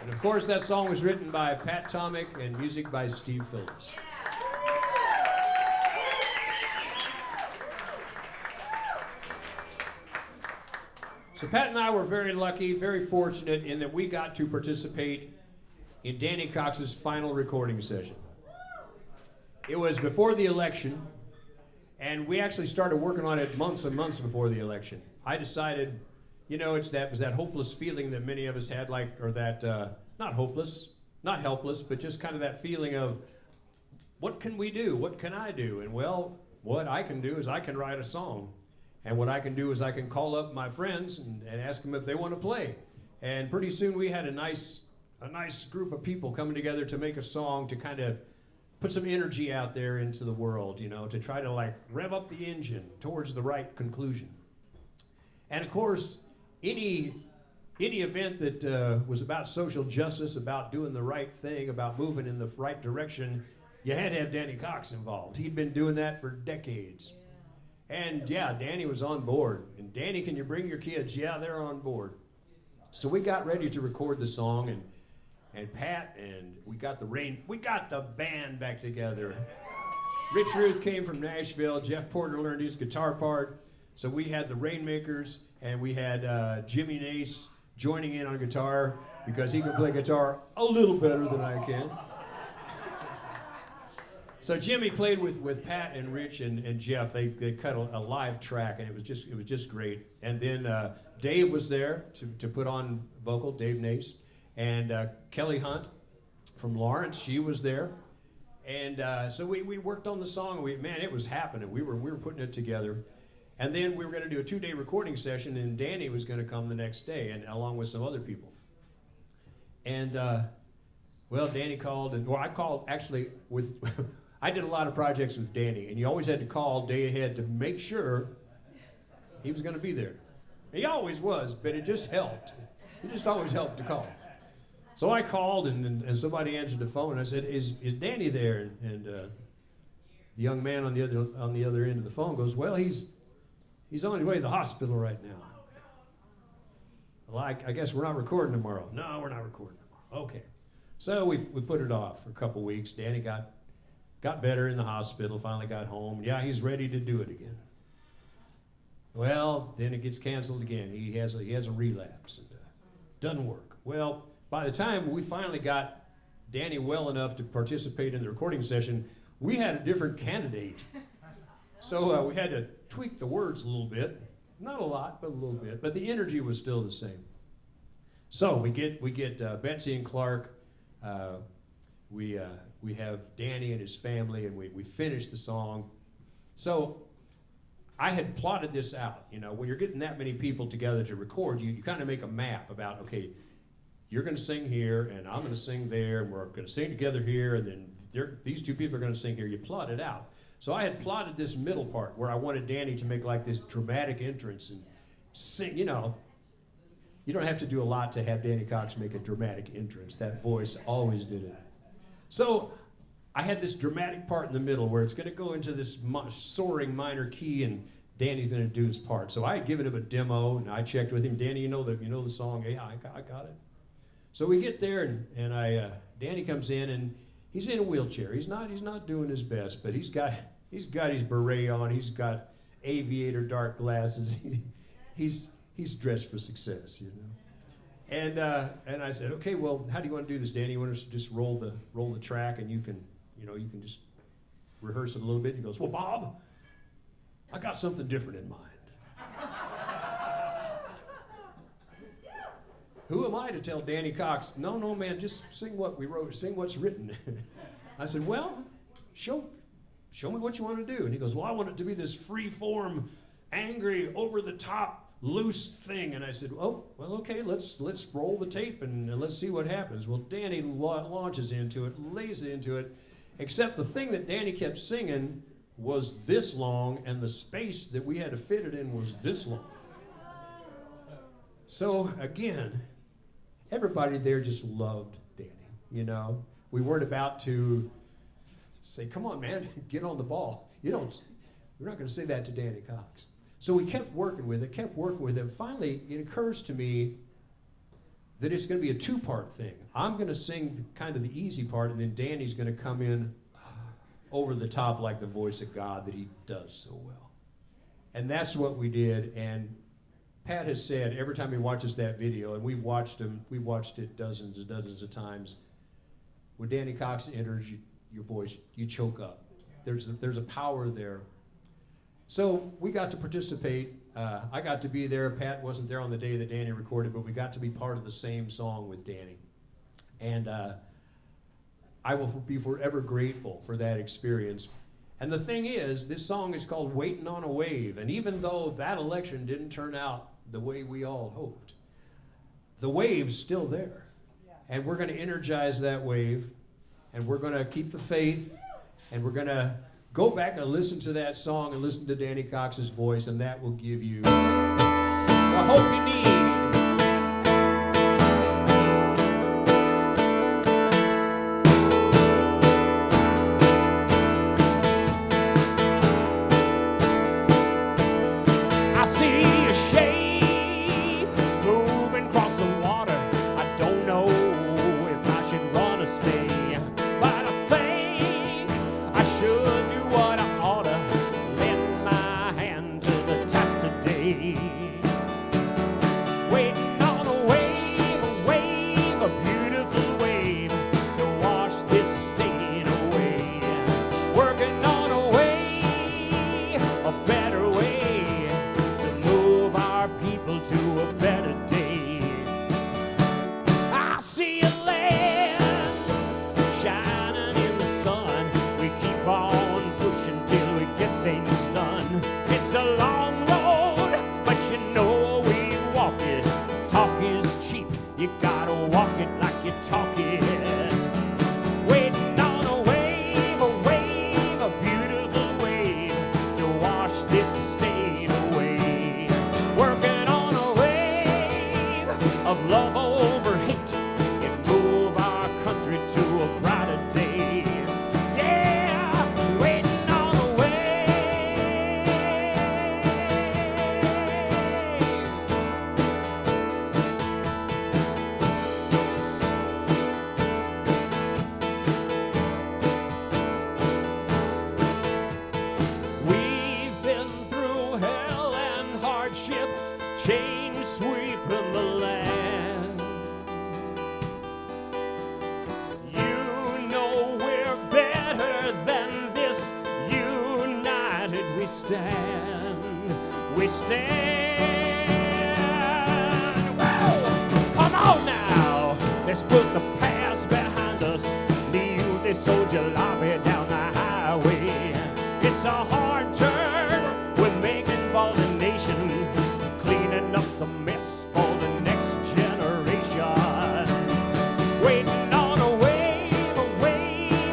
And of course, that song was written by Pat Tomek and music by Steve Phillips. So Pat and I were very lucky, very fortunate in that we got to participate in Danny Cox's final recording session. It was before the election, and we actually started working on it months and months before the election. I decided, you know, was that hopeless feeling that many of us had, or that, not hopeless, not helpless, but just kind of that feeling of, what can we do? What can I do? And well, what I can do is I can write a song. And what I can do is I can call up my friends and ask them if they want to play. And pretty soon we had a nice group of people coming together to make a song to kind of put some energy out there into the world, you know, to try to rev up the engine towards the right conclusion. And of course, any event that was about social justice, about doing the right thing, about moving in the right direction, you had to have Danny Cox involved. He'd been doing that for decades. And yeah, Danny was on board. And Danny, can you bring your kids? Yeah, they're on board. So we got ready to record the song, and Pat, and we got the band back together. Rich Ruth came from Nashville. Jeff Porter learned his guitar part. So we had the Rainmakers, and we had Jimmy Nace joining in on guitar because he can play guitar a little better than I can. So Jimmy played with Pat and Rich and Jeff. They cut a live track, and it was just great. And then Dave was there to put on vocal, Dave Nace, and Kelly Hunt from Lawrence, she was there. And so we worked on the song. Man, it was happening. We were putting it together. And then we were going to do a 2-day recording session, and Danny was going to come the next day, and along with some other people. And Danny called, I called actually with. I did a lot of projects with Danny, and you always had to call day ahead to make sure he was going to be there. He always was, but it just helped. It just always helped to call. So I called, and somebody answered the phone, and I said, is Danny there? And the young man on the other end of the phone goes, well, he's on his way to the hospital right now. Well, I guess we're not recording tomorrow. No, we're not recording tomorrow. Okay. So we put it off for a couple weeks. Danny got better in the hospital, finally got home. Yeah, he's ready to do it again. Well, then it gets canceled again. He has a relapse. And doesn't work. Well, by the time we finally got Danny well enough to participate in the recording session, we had a different candidate. So we had to tweak the words a little bit. Not a lot, but a little bit. But the energy was still the same. So we get Betsy and Clark. We have Danny and his family, and we finish the song. So I had plotted this out. You know, when you're getting that many people together to record, you kind of make a map about, okay, you're going to sing here, and I'm going to sing there, and we're going to sing together here, and then these two people are going to sing here. You plot it out. So I had plotted this middle part where I wanted Danny to make like this dramatic entrance and sing. You know, you don't have to do a lot to have Danny Cox make a dramatic entrance. That voice always did it. So I had this dramatic part in the middle where it's going to go into this soaring minor key, and Danny's going to do his part. So I had given him a demo, and I checked with him. Danny, you know the song? Yeah, I got it. So we get there, and Danny comes in, and he's in a wheelchair. He's not doing his best, but he's got his beret on. He's got aviator dark glasses. He's dressed for success, you know. And I said, okay, well, how do you want to do this, Danny? You want us to just roll the track, and you can just rehearse it a little bit? And he goes, well, Bob, I got something different in mind. Who am I to tell Danny Cox, no, man, just sing what we wrote, sing what's written. I said, well, show me what you want to do. And he goes, well, I want it to be this free-form, angry, over-the-top, loose thing. And I said, oh, well, okay, let's roll the tape and let's see what happens. Well, Danny launches into it, lays into it, except the thing that Danny kept singing was this long, and the space that we had to fit it in was this long. So, again, everybody there just loved Danny, you know. We weren't about to say, come on, man, get on the ball. We're not going to say that to Danny Cox. So we kept working with it. Finally, it occurs to me that it's going to be a two-part thing. I'm going to sing kind of the easy part, and then Danny's going to come in over the top like the voice of God that he does so well. And that's what we did, and Pat has said every time he watches that video, and we watched it dozens and dozens of times, when Danny Cox enters, your voice, you choke up. There's a power there. So we got to participate. I got to be there. Pat wasn't there on the day that Danny recorded, but we got to be part of the same song with Danny. And I will be forever grateful for that experience. And the thing is, this song is called Waiting on a Wave. And even though that election didn't turn out the way we all hoped, the wave's still there. And we're going to energize that wave, and we're going to keep the faith, and we're going to go back and listen to that song and listen to Danny Cox's voice, and that will give you the hope you need. stand. Whoa! Come on now, let's put the past behind us. Leave this soldier lobby down the highway. It's a hard turn. We're making for the nation, cleaning up the mess for the next generation. Waiting on a wave,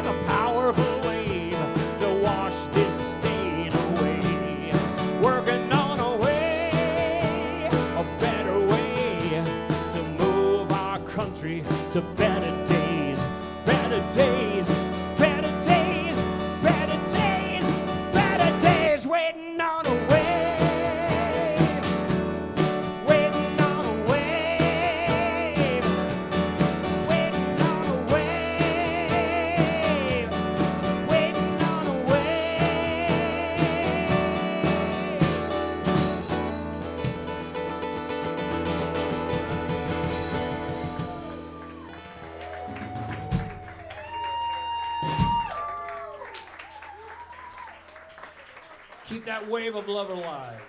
a powerful wave to wash this stain away. Working on a way, a better way to move our country to better days, better days, better days, better days, better days. Waiting on a wave, waiting on a wave, waiting on a wave, waiting on a wave. Keep that wave of love alive.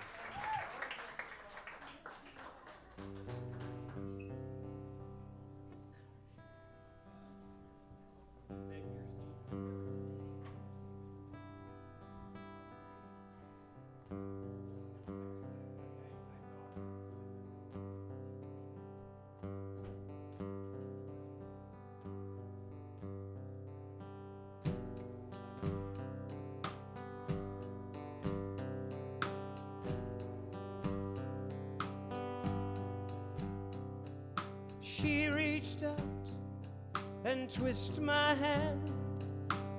She reached out and twisted my hand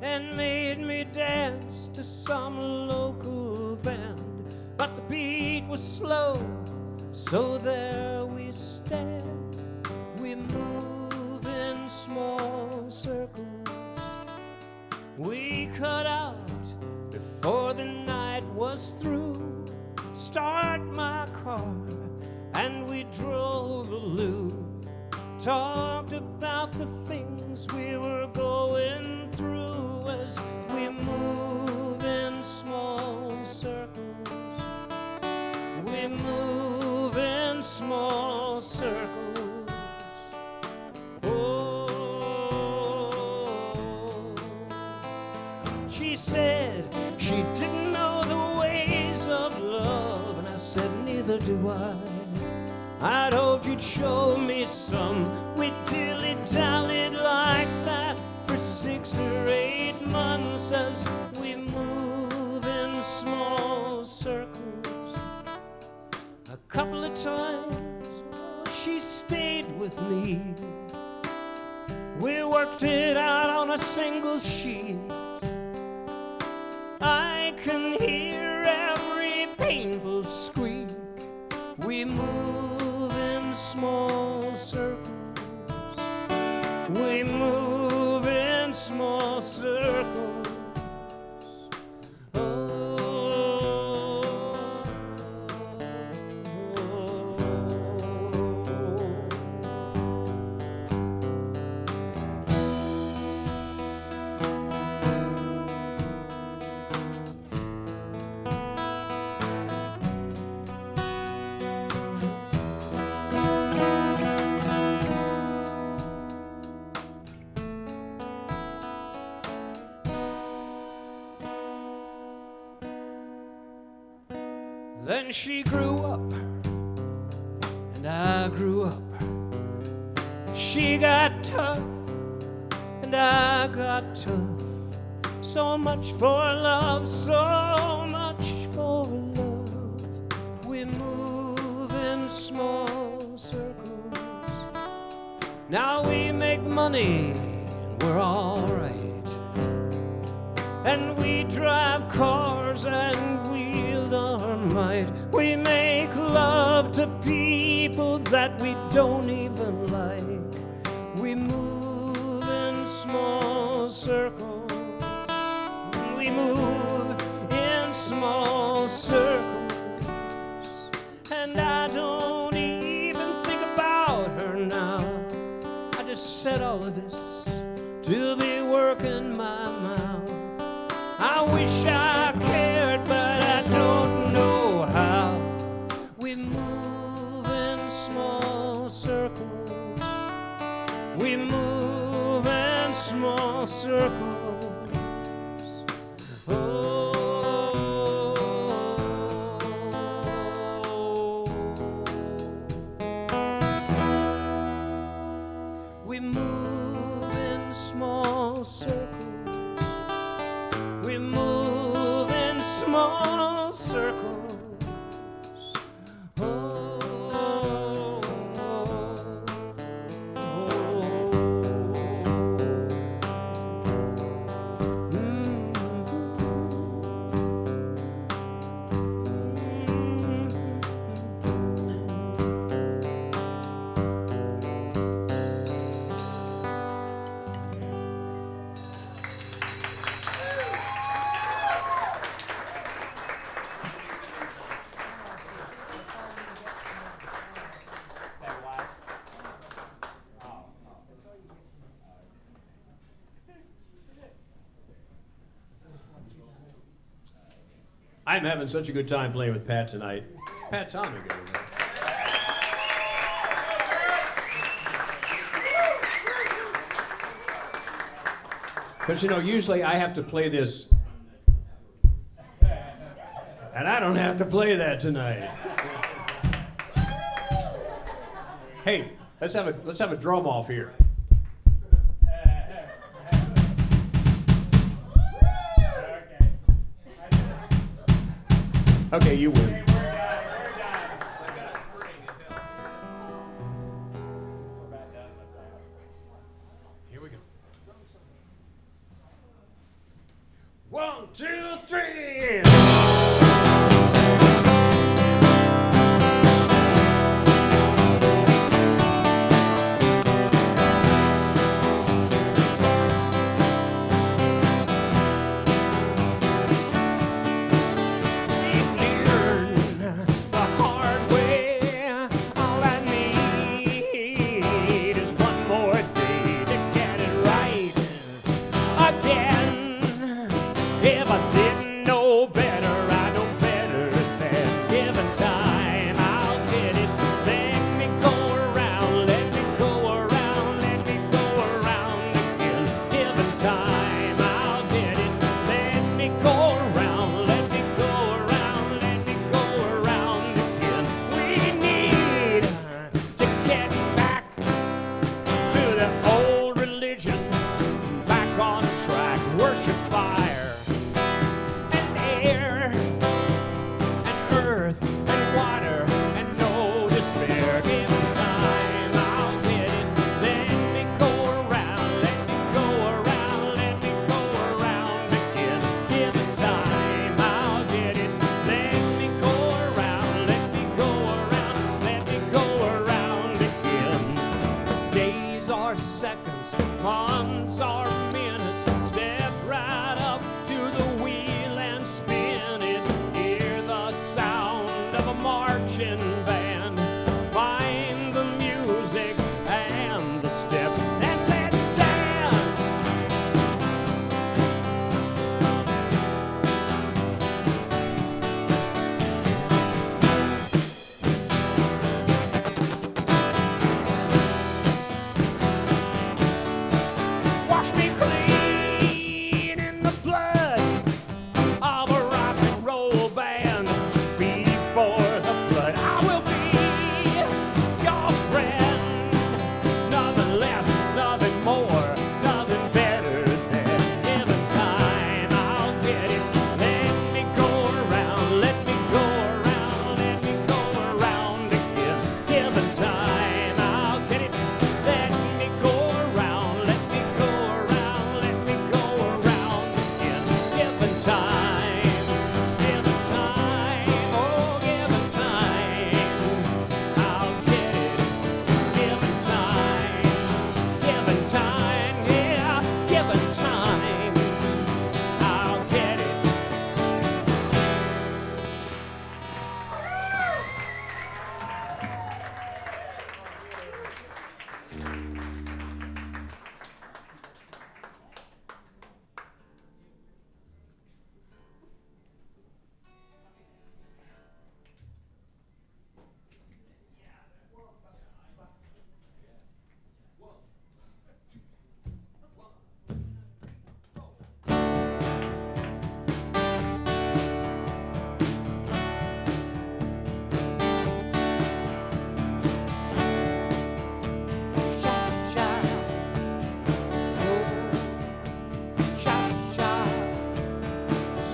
and made me dance to some local band. But the beat was slow, so there we stand. We move in small circles. We cut out before the night was through. Start my car and we drove a loop. Talked about the things we were going through as we move in small circles. We move in small circles. Oh, she said she didn't know the ways of love, and I said, neither do I. I'd hoped you'd show me some. We dilly-dallied like that for 6 or 8 months as we move in small circles. A couple of times she stayed with me. We worked it out on a single sheet. I can hear every painful squeak. We move in small circles. We move in small circles. Then she grew up, and I grew up. She got tough, and I got tough. So much for love, so much for love. We move in small circles. Now we make money, and we're all right. And we drive cars and wield our might. We make love to people that we don't even like. We move in small circles. We move in small circles. And I don't even think about her now. I just said all of this to be working my mouth. I wish I cared, but I don't know how. circles. Oh, we move in small circles. We move in small circles. Oh, I'm having such a good time playing with Pat tonight. Pat Tomek over there. Because, you know, usually I have to play this, and I don't have to play that tonight. Hey, let's have a drum off here. Okay, you win. Here we go. 1, 2, 3.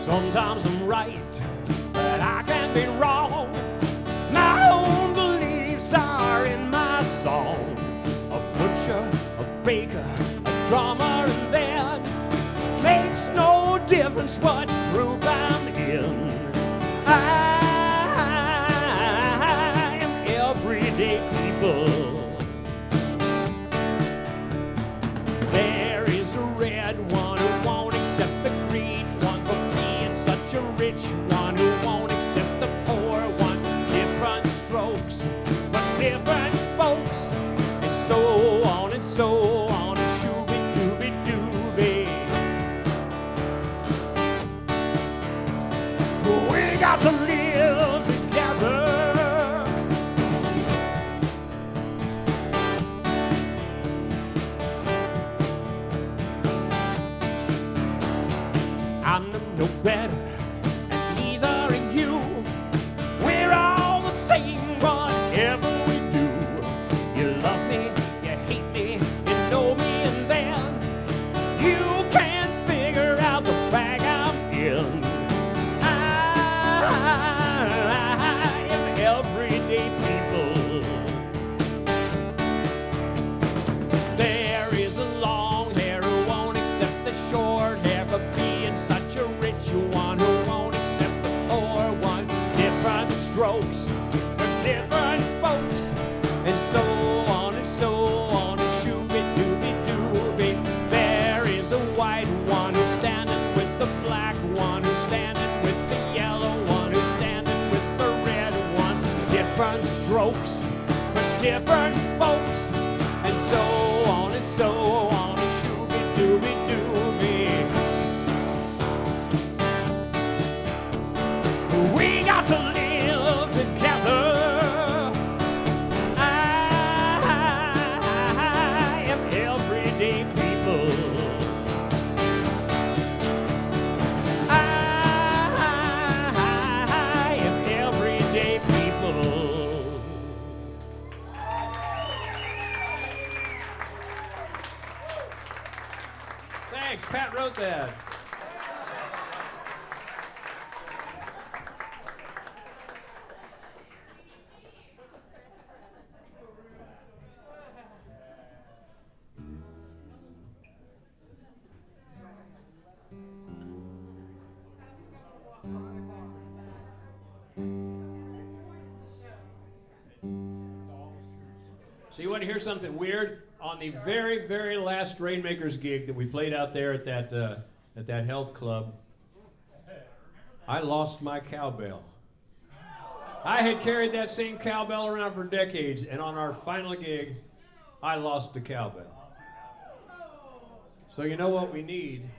Sometimes I'm right, but I can be wrong. My own beliefs are in my song. A butcher, a baker, a drummer, and then makes no difference what group I'm in. I am everyday people. There is a red one who won't accept the green one for being such a rich one who won't accept the poor one. Different strokes for different folks, and so on and so on. Shooby-dooby-dooby. We got to live together. I'm no better, and neither are you. We're all the same, whatever we do. You love me, you hate me, you know me, and then you can't figure out the bag I'm in. I am everyday people. There is a long hair who won't accept the short hair for being such a rich one who won't accept the poor one. Different strokes for different folks, and so on and so on. Shooby-dooby-dooby. There is a white one who's standing with the black one, who's standing with the yellow one, who's standing with the red one. Different strokes for different folks, and so on and so on. Shooby-dooby-dooby. We got to live together. I am everyday people. I am everyday people. Thanks, Pat wrote that. So you want to hear something weird? On the very, very last Rainmakers gig that we played out there at that health club, I lost my cowbell. I had carried that same cowbell around for decades, and on our final gig, I lost the cowbell. So you know what we need?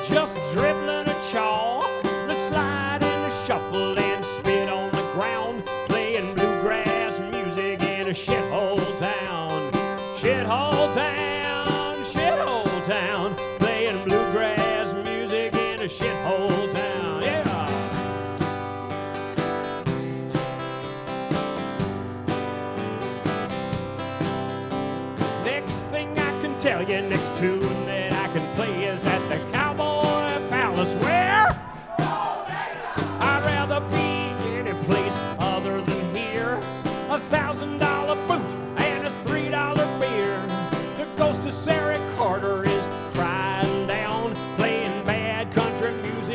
Just dribbling a chaw, the slide and the shuffle and spit on the ground, playing bluegrass music in a shithole town. Shithole town, shithole town, playing bluegrass music in a shithole town. Yeah. Next thing I can tell you, next tune that I can play is at the Cowboy Palace, where I'd rather be any place other than here. $1,000 boot and a $3 beer. The ghost of Sarah Carter is crying down, playing bad country music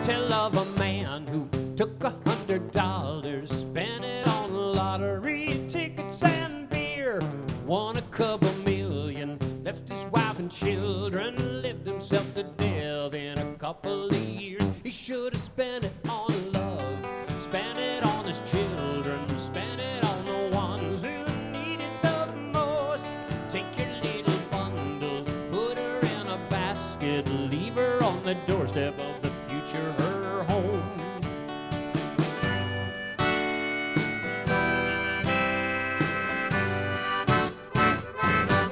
tell of a man who took $100, spent it on lottery tickets and beer, won a couple million, left his wife and children, lived himself to death in a couple of years. He should have spent it on love, spent it on his children, spent it on the ones who needed the most. Take your little bundle, put her in a basket, leave her on the doorstep of the future, her home.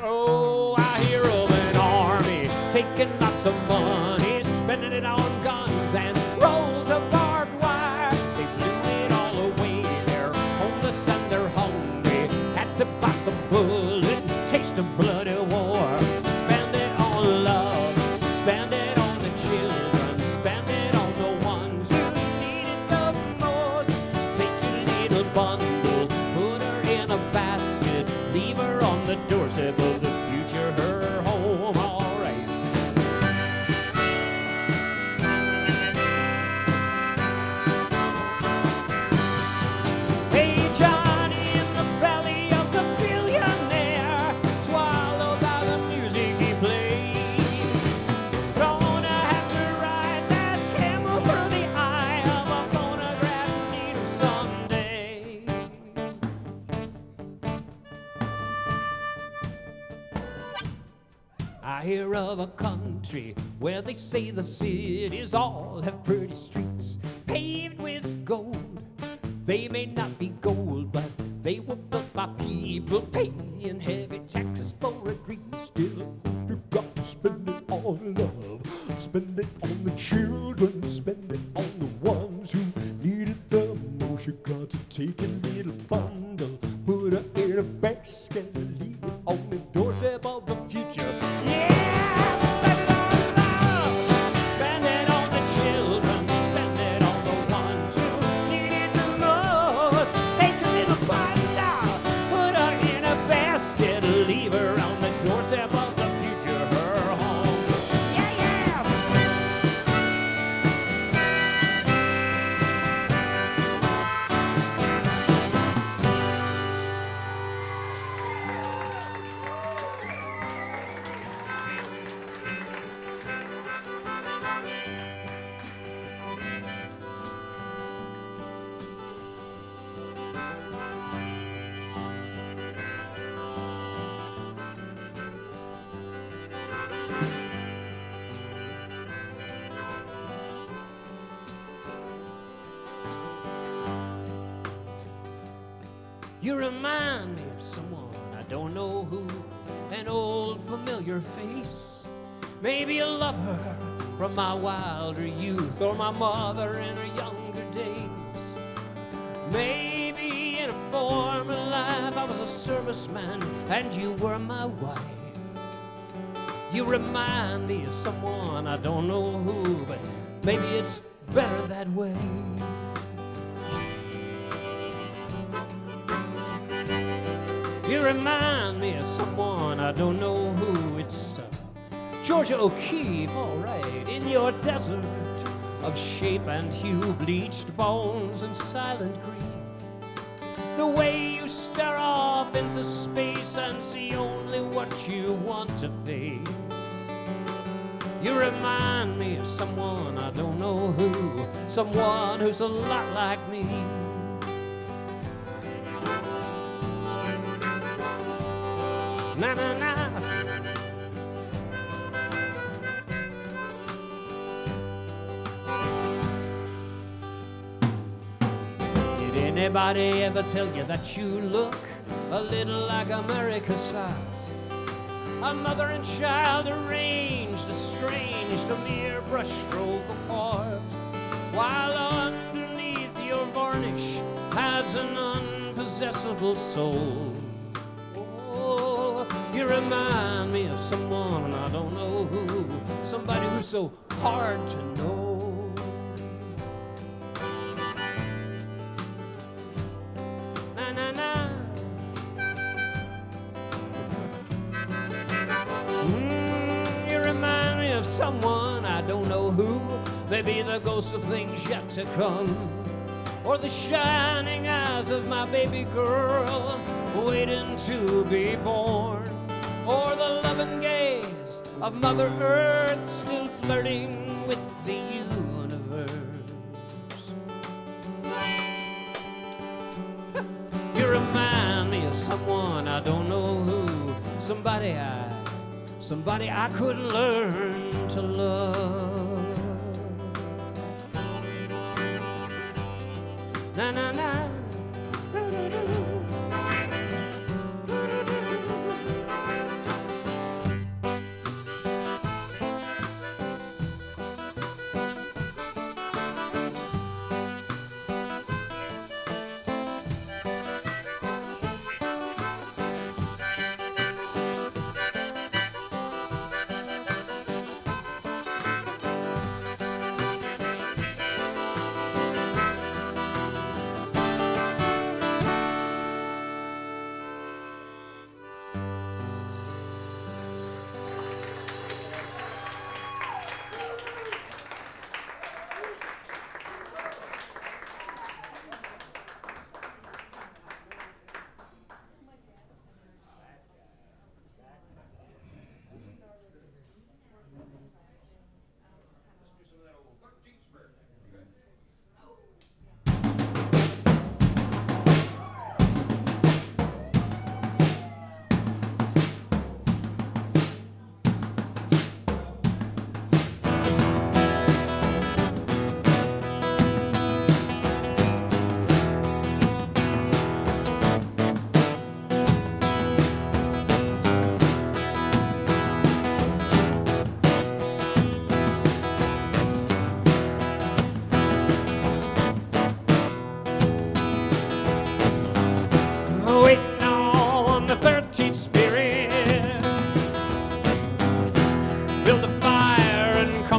Oh, I hear of an army taking lots of money, spending it on guns and rolls of barbed wire. They blew it all away, they're homeless and they're hungry, had to bite the bullet and taste of bloody war. Spend it on love, spend it on the children, spend it on the ones who need it the most. Take your little bundle, put her in a basket, leave her on the doorstep of the future, her home. All right. Hey, Johnny in the belly of the billionaire, swallowed by the music he played. Gonna have to ride that camel through the eye of a phonograph needle someday. I hear of a country where they say the cities all have pretty streets paved with gold. They may not be gold, but they were built by people paying heavy taxes for a dream. Still, you got to spend it on love, spend it on the children, spend it on the ones who need it the most. You got to take a little bundle, put her in a basket, and leave it on the doorstep of the future. Yeah, spend it on love, spend it on the children, spend it on the ones who need it the most. Take a little bundle, put her in a basket, leave her on the doorstep of the future, her home. Yeah, yeah. You remind me of someone I don't know who, an old familiar face. Maybe a lover from my wilder youth, or my mother in her younger days. Maybe in a former life I was a serviceman and you were my wife. You remind me of someone I don't know who, but maybe it's better that way. You remind me of someone I don't know who. It's Georgia O'Keeffe, all right, in your desert of shape and hue, bleached bones and silent grief. The way you stare off into space and see only what you want to face. You remind me of someone I don't know who, someone who's a lot like me. Na na na. Did anybody ever tell you that you look a little like America's size? A mother and child arranged, estranged, a mere brushstroke apart, while underneath your varnish has an unpossessable soul. You remind me of someone I don't know who, somebody who's so hard to know. Na na na. You remind me of someone, I don't know who. Maybe the ghost of things yet to come, or the shining eyes of my baby girl waiting to be born, or the loving gaze of Mother Earth still flirting with the universe. You remind me of someone, I don't know who, somebody I couldn't learn to love. Na na na.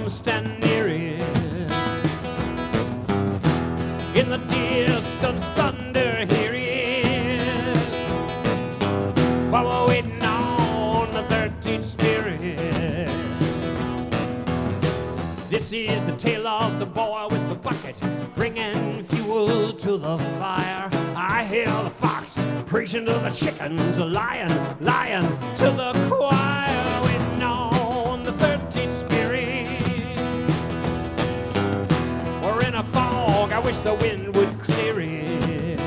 Stand near it. In the distance, thunder, hear it. While we're waiting on the 13th spirit. This is the tale of the boy with the bucket, bringing fuel to the fire. I hear the fox preaching to the chickens, lying to the choir. Waiting on the 13th spirit. In a fog, I wish the wind would clear it.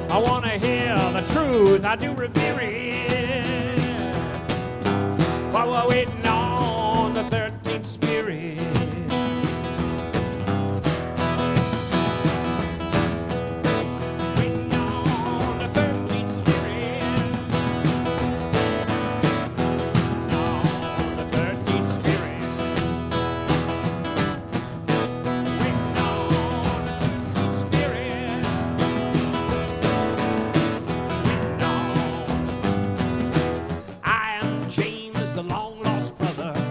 I want to hear the truth, I do revere it. While we're waiting on the 13th spirit. Waiting on the 13th spirit. On the 13th spirit.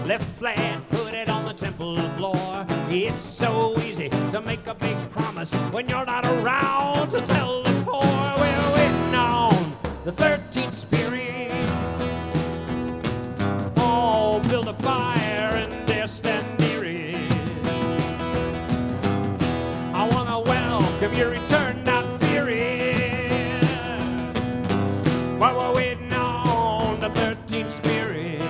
Left flat-footed on the temple floor. It's so easy to make a big promise when you're not around to tell the poor. We're waiting on the 13th spirit. Oh, build a fire and there stand near it. I want to welcome your return, not fear it. While we're waiting on the 13th spirit.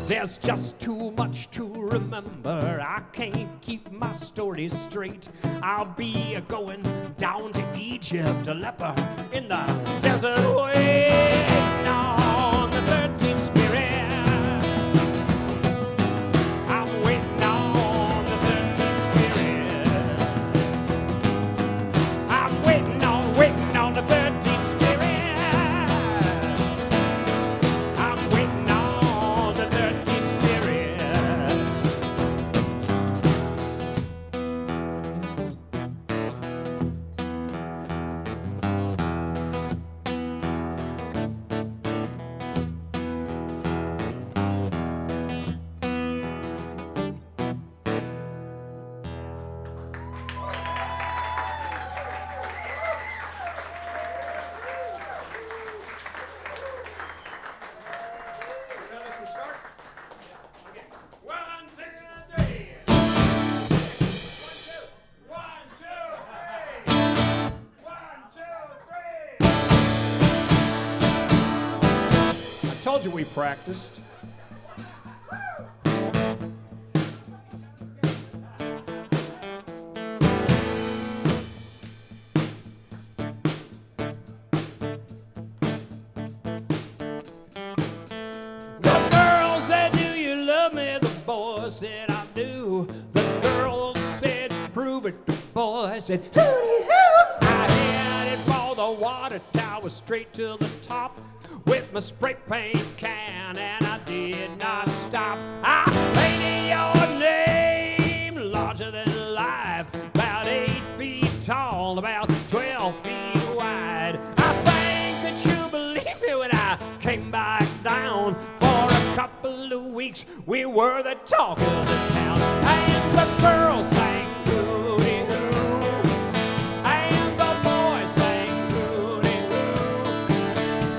There's just too much to remember. I can't keep my story straight. I'll be going down to Egypt, a leper in the desert waiting on the 13th spirit. I'm waiting on the 13th spirit. I'm waiting on the 13th spirit. I'm waiting on the 13th spirit. we practiced. The girl said, do you love me? The boy said, I do. The girl said, prove it. The boy said, hooty-hoo. I headed for the water tower straight to the top with my spray paint can, and I did not stop. I painted your name larger than life, about 8 feet tall, about 12 feet wide. I think that you believe me when I came back down. For a couple of weeks, we were the talk of the town. And the girl sang hooty-hoo, and the boy sang hooty-hoo,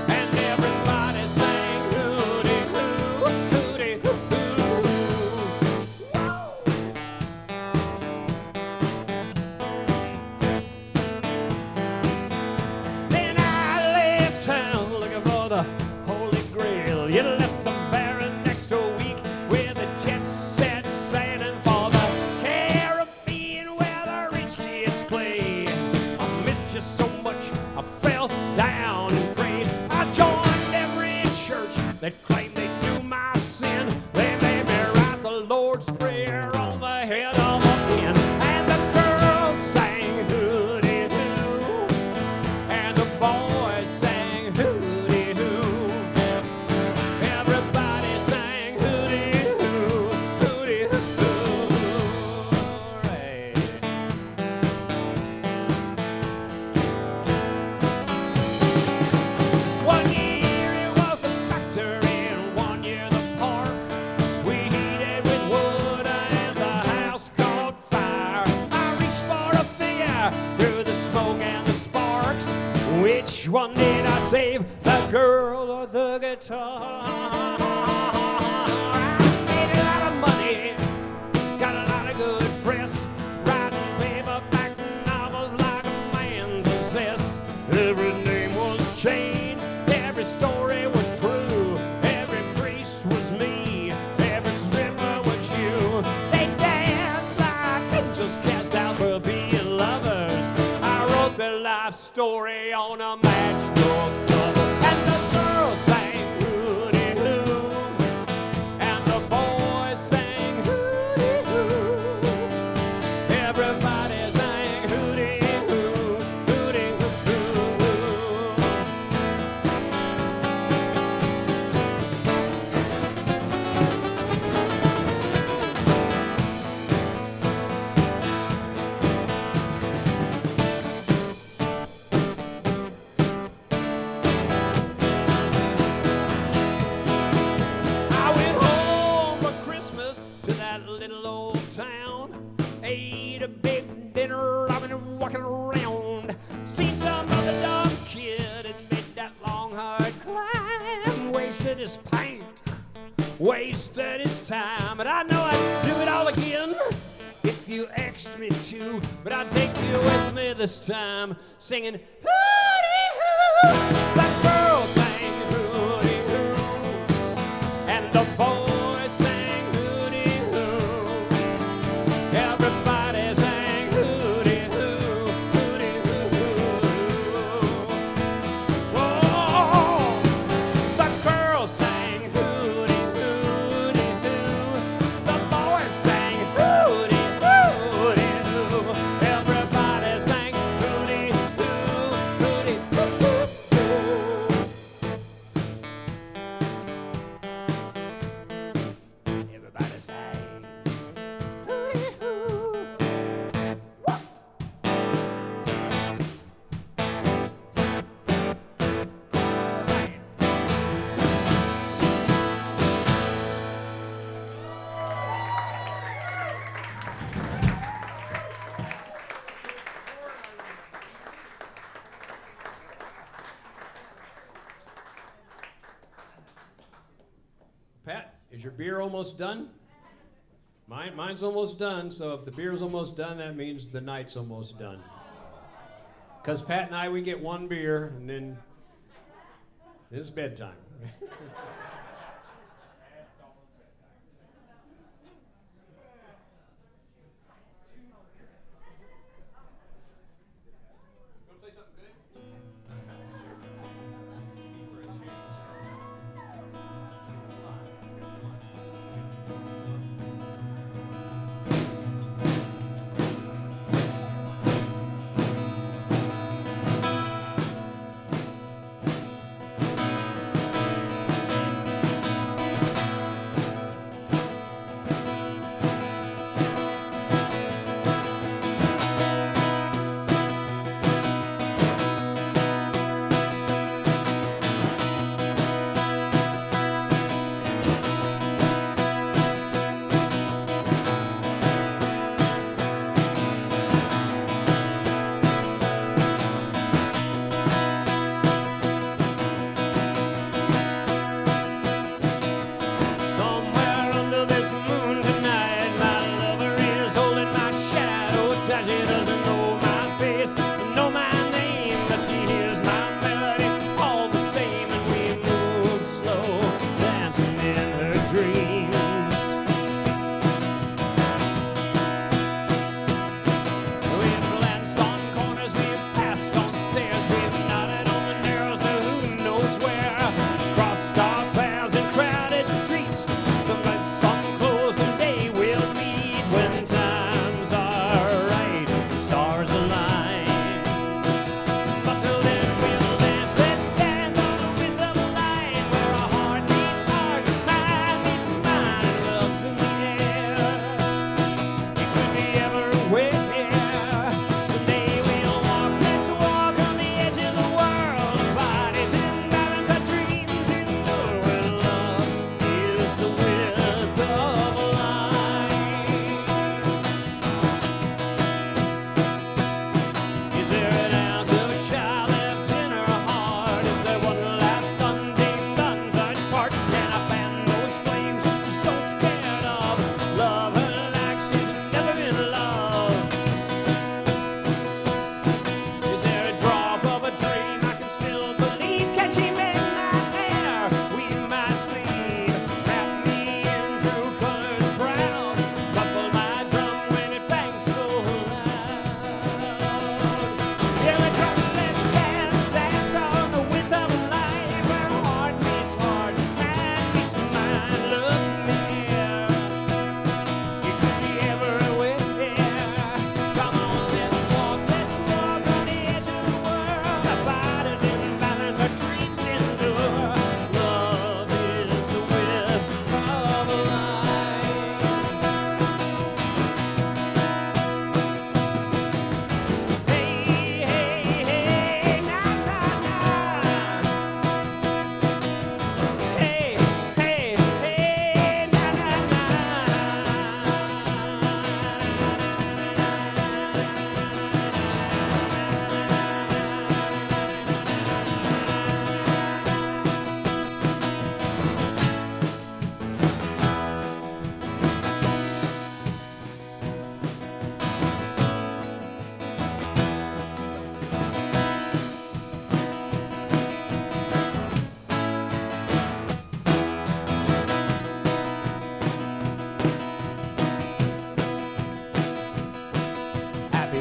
and everybody sang hooty-hoo, hooty-hoo. Then I left town looking for the Holy Grail. You left the very next week with a jet set sailing for the Caribbean where the rich kids play. I missed you so much, I fell down and prayed. I joined every church that claimed they knew my sin. They made me write the Lord's Prayer on the head of a pin. And the girls sang hooty-hoo, and the boys sang hooty-hoo. Everybody sang hooty-hoo, hooty-hoo. Right. One year it was a factory, and 1 year the park. We heated with wood and the house caught fire. I reached for a figure through the smoke and the sparks. Which one did I save, the girl or the guitar? I made a lot of money, got a lot of good press, writing paperback novels like a man possessed. Every name was changed, every story was true, every priest was me, every stripper was you. They danced like angels cast out for being lovers. I wrote their life story on a matchbook cover, and the girls sang hooty-hoo, and the boys sang hooty-hoo. Everybody sang hooty-hoo, hooty-hoo. I went home for Christmas to that little old town. Ate a big dinner, I've been walking around. Seen some other dumb kid and made that long hard climb. Wasted his paint, wasted his time. But I know I'd do it all again if you asked me to. But I'd take you with me this time, singing hooty-hoo. That girl sang hooty-hoo, and the boys sang hooty-hoo. Everybody sang hooty-hoo, hooty-hoo. Whoa, the girls sang hooty-hoo, the boys sang hooty-hoo, hooty-hoo. Everybody sang hooty-hoo, hooty-hoo. Everybody sang hooty-hoo. Pat, is your beer almost done? Mine's almost done, so if the beer's almost done, that means the night's almost done. Because Pat and I, we get one beer, and then it's bedtime.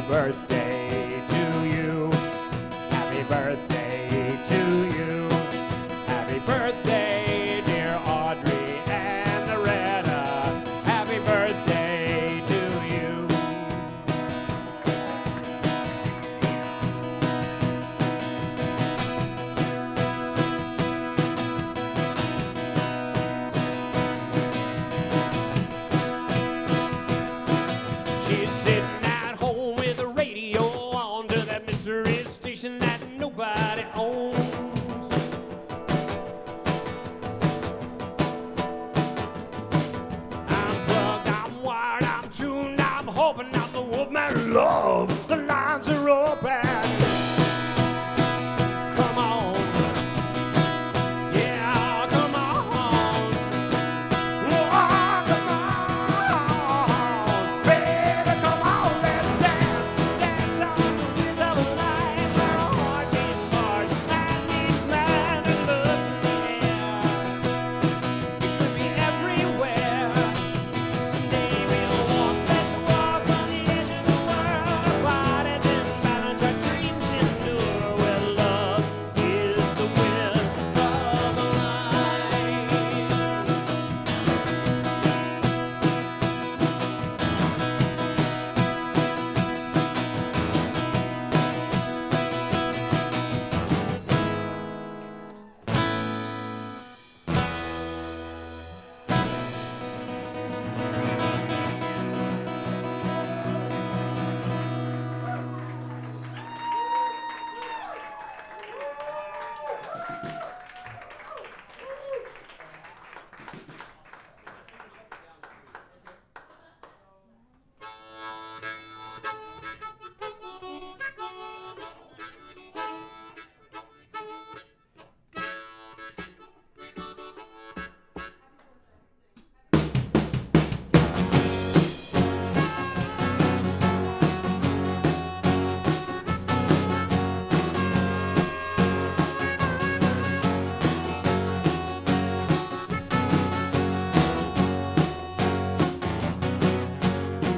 birthday to you. Happy birthday to you. Happy birthday, dear Audrey and Loretta. Happy birthday to you. She's sitting at home with the radio on to that mystery station that nobody owns. I'm plugged, I'm wired, I'm tuned, I'm hoping I'm the wolfman love. The lines are open. Come on. Yeah, come on. Oh, come on. Baby, come on, let's dance. Dance on the rhythm of life. Where our heart beats hard and each man who loves in the air. It could be everywhere. Someday we'll walk, let's walk on the edge of the world. Our bodies in balance, our dreams endure. Where love is the will of a life.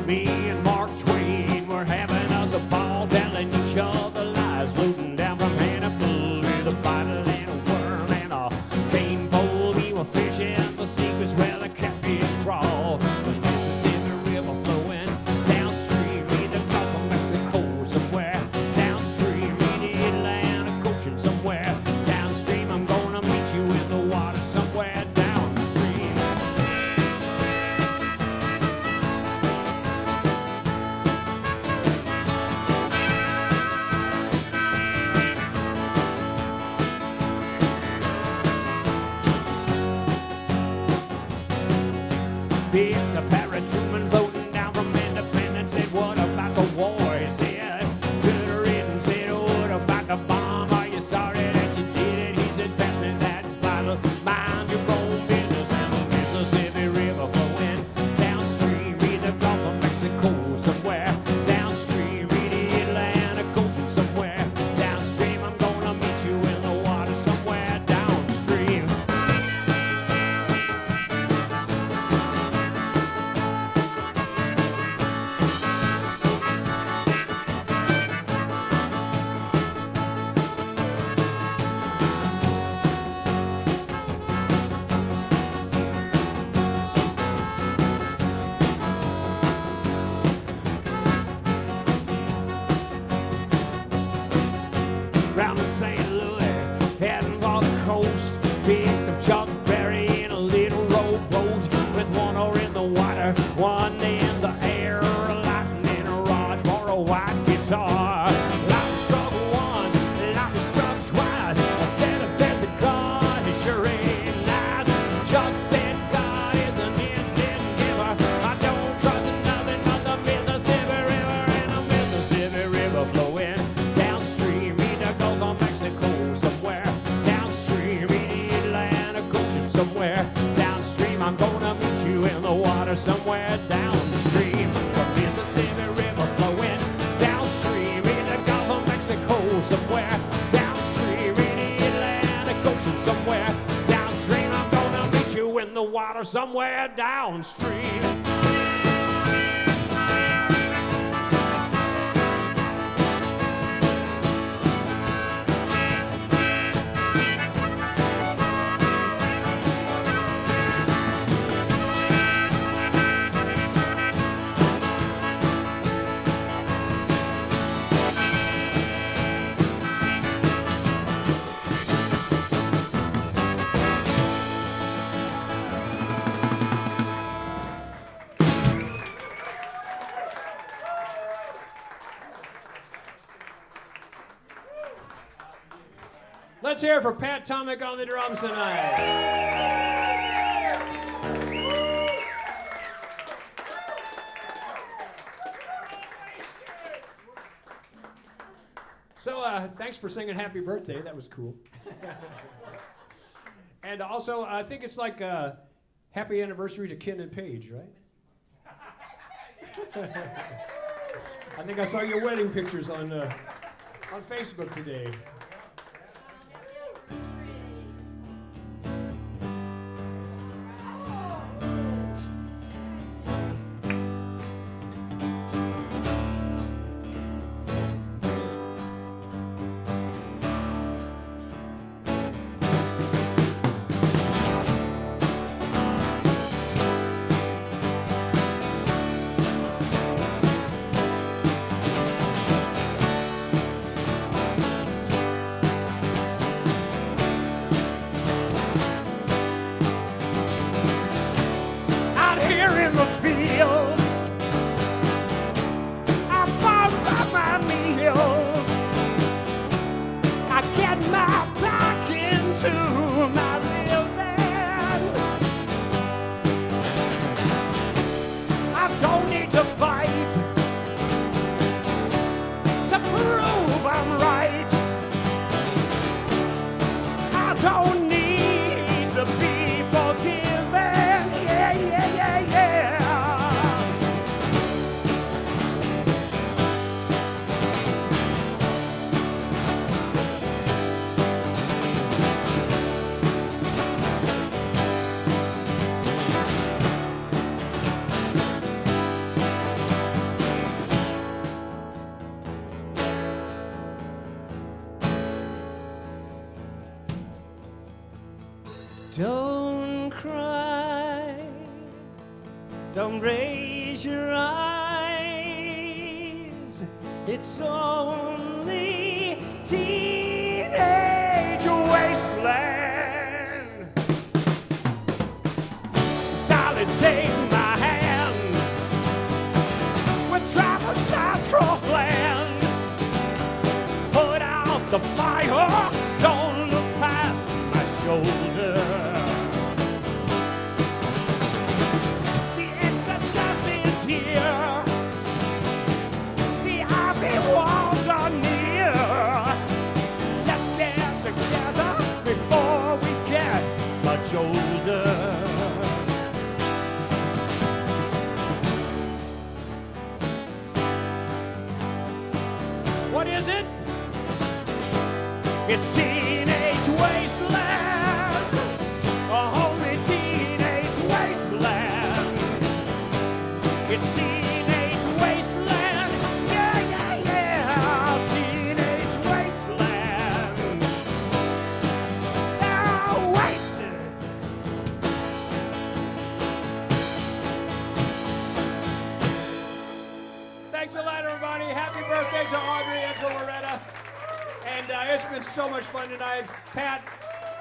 Me and Mark Twain were having us a ball, telling each other lies, floating down from Hannibal with a bottle and a worm and a cane pole. We were fishing for secrets where the catfish crawl. The Mississippi River flowing downstream in the Gulf of Mexico somewhere. Downstream in the Atlantic Ocean somewhere. Downstream, I'm gonna meet you in the water somewhere downstream. Picked a paratrooper floating down from Independence. Said, what about the war? He said, good riddance. Said, what about the bomb? Are you sorry that you did it? He said, pass me that bottle. Mind your own business. And the Mississippi River flowing downstream in the Gulf of Mexico somewhere. Downstream in the Atlantic Ocean somewhere. Downstream, I'm gonna meet you in the water somewhere downstream. Round to St. Louis, heading for the coast. Picked up Chuck Berry in a little rowboat with one oar in the water, one in the air, a lightning rod for a white guitar. Lightning struck once, lightning struck twice. I said, if there's a God, it sure ain't nice. Chuck said, God is an Indian giver. I don't trust in nothing but the Mississippi River, and the Mississippi River flowing downstream in the Gulf of Mexico somewhere. Downstream in the Atlantic Ocean somewhere. Downstream, I'm gonna meet you in the water somewhere downstream. The Mississippi River flowing downstream in the Gulf of Mexico somewhere. Downstream in the Atlantic Ocean somewhere. Downstream, I'm gonna meet you in the water somewhere downstream. let's hear it for Pat Tomek on the drums tonight. So, thanks for singing Happy Birthday. That was cool. And also, I think it's like happy anniversary to Ken and Paige, right? I think I saw your wedding pictures on Facebook today. Don't cry, don't raise your eyes, it's only teenage wasteland. Sally, take my hand, we'll travel south cross land, put out the fire, don't look past my shoulder. Walls are near. Let's get together before we get much older. What is it? It's teenage wasteland. A holy teenage wasteland. It's teenage wasteland. Yeah, yeah, yeah. Teenage wasteland. They're wasted. Thanks a lot, everybody. Happy birthday to Audrey and to Loretta. And it's been so much fun tonight. Pat,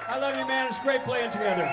I love you, man. It's great playing together.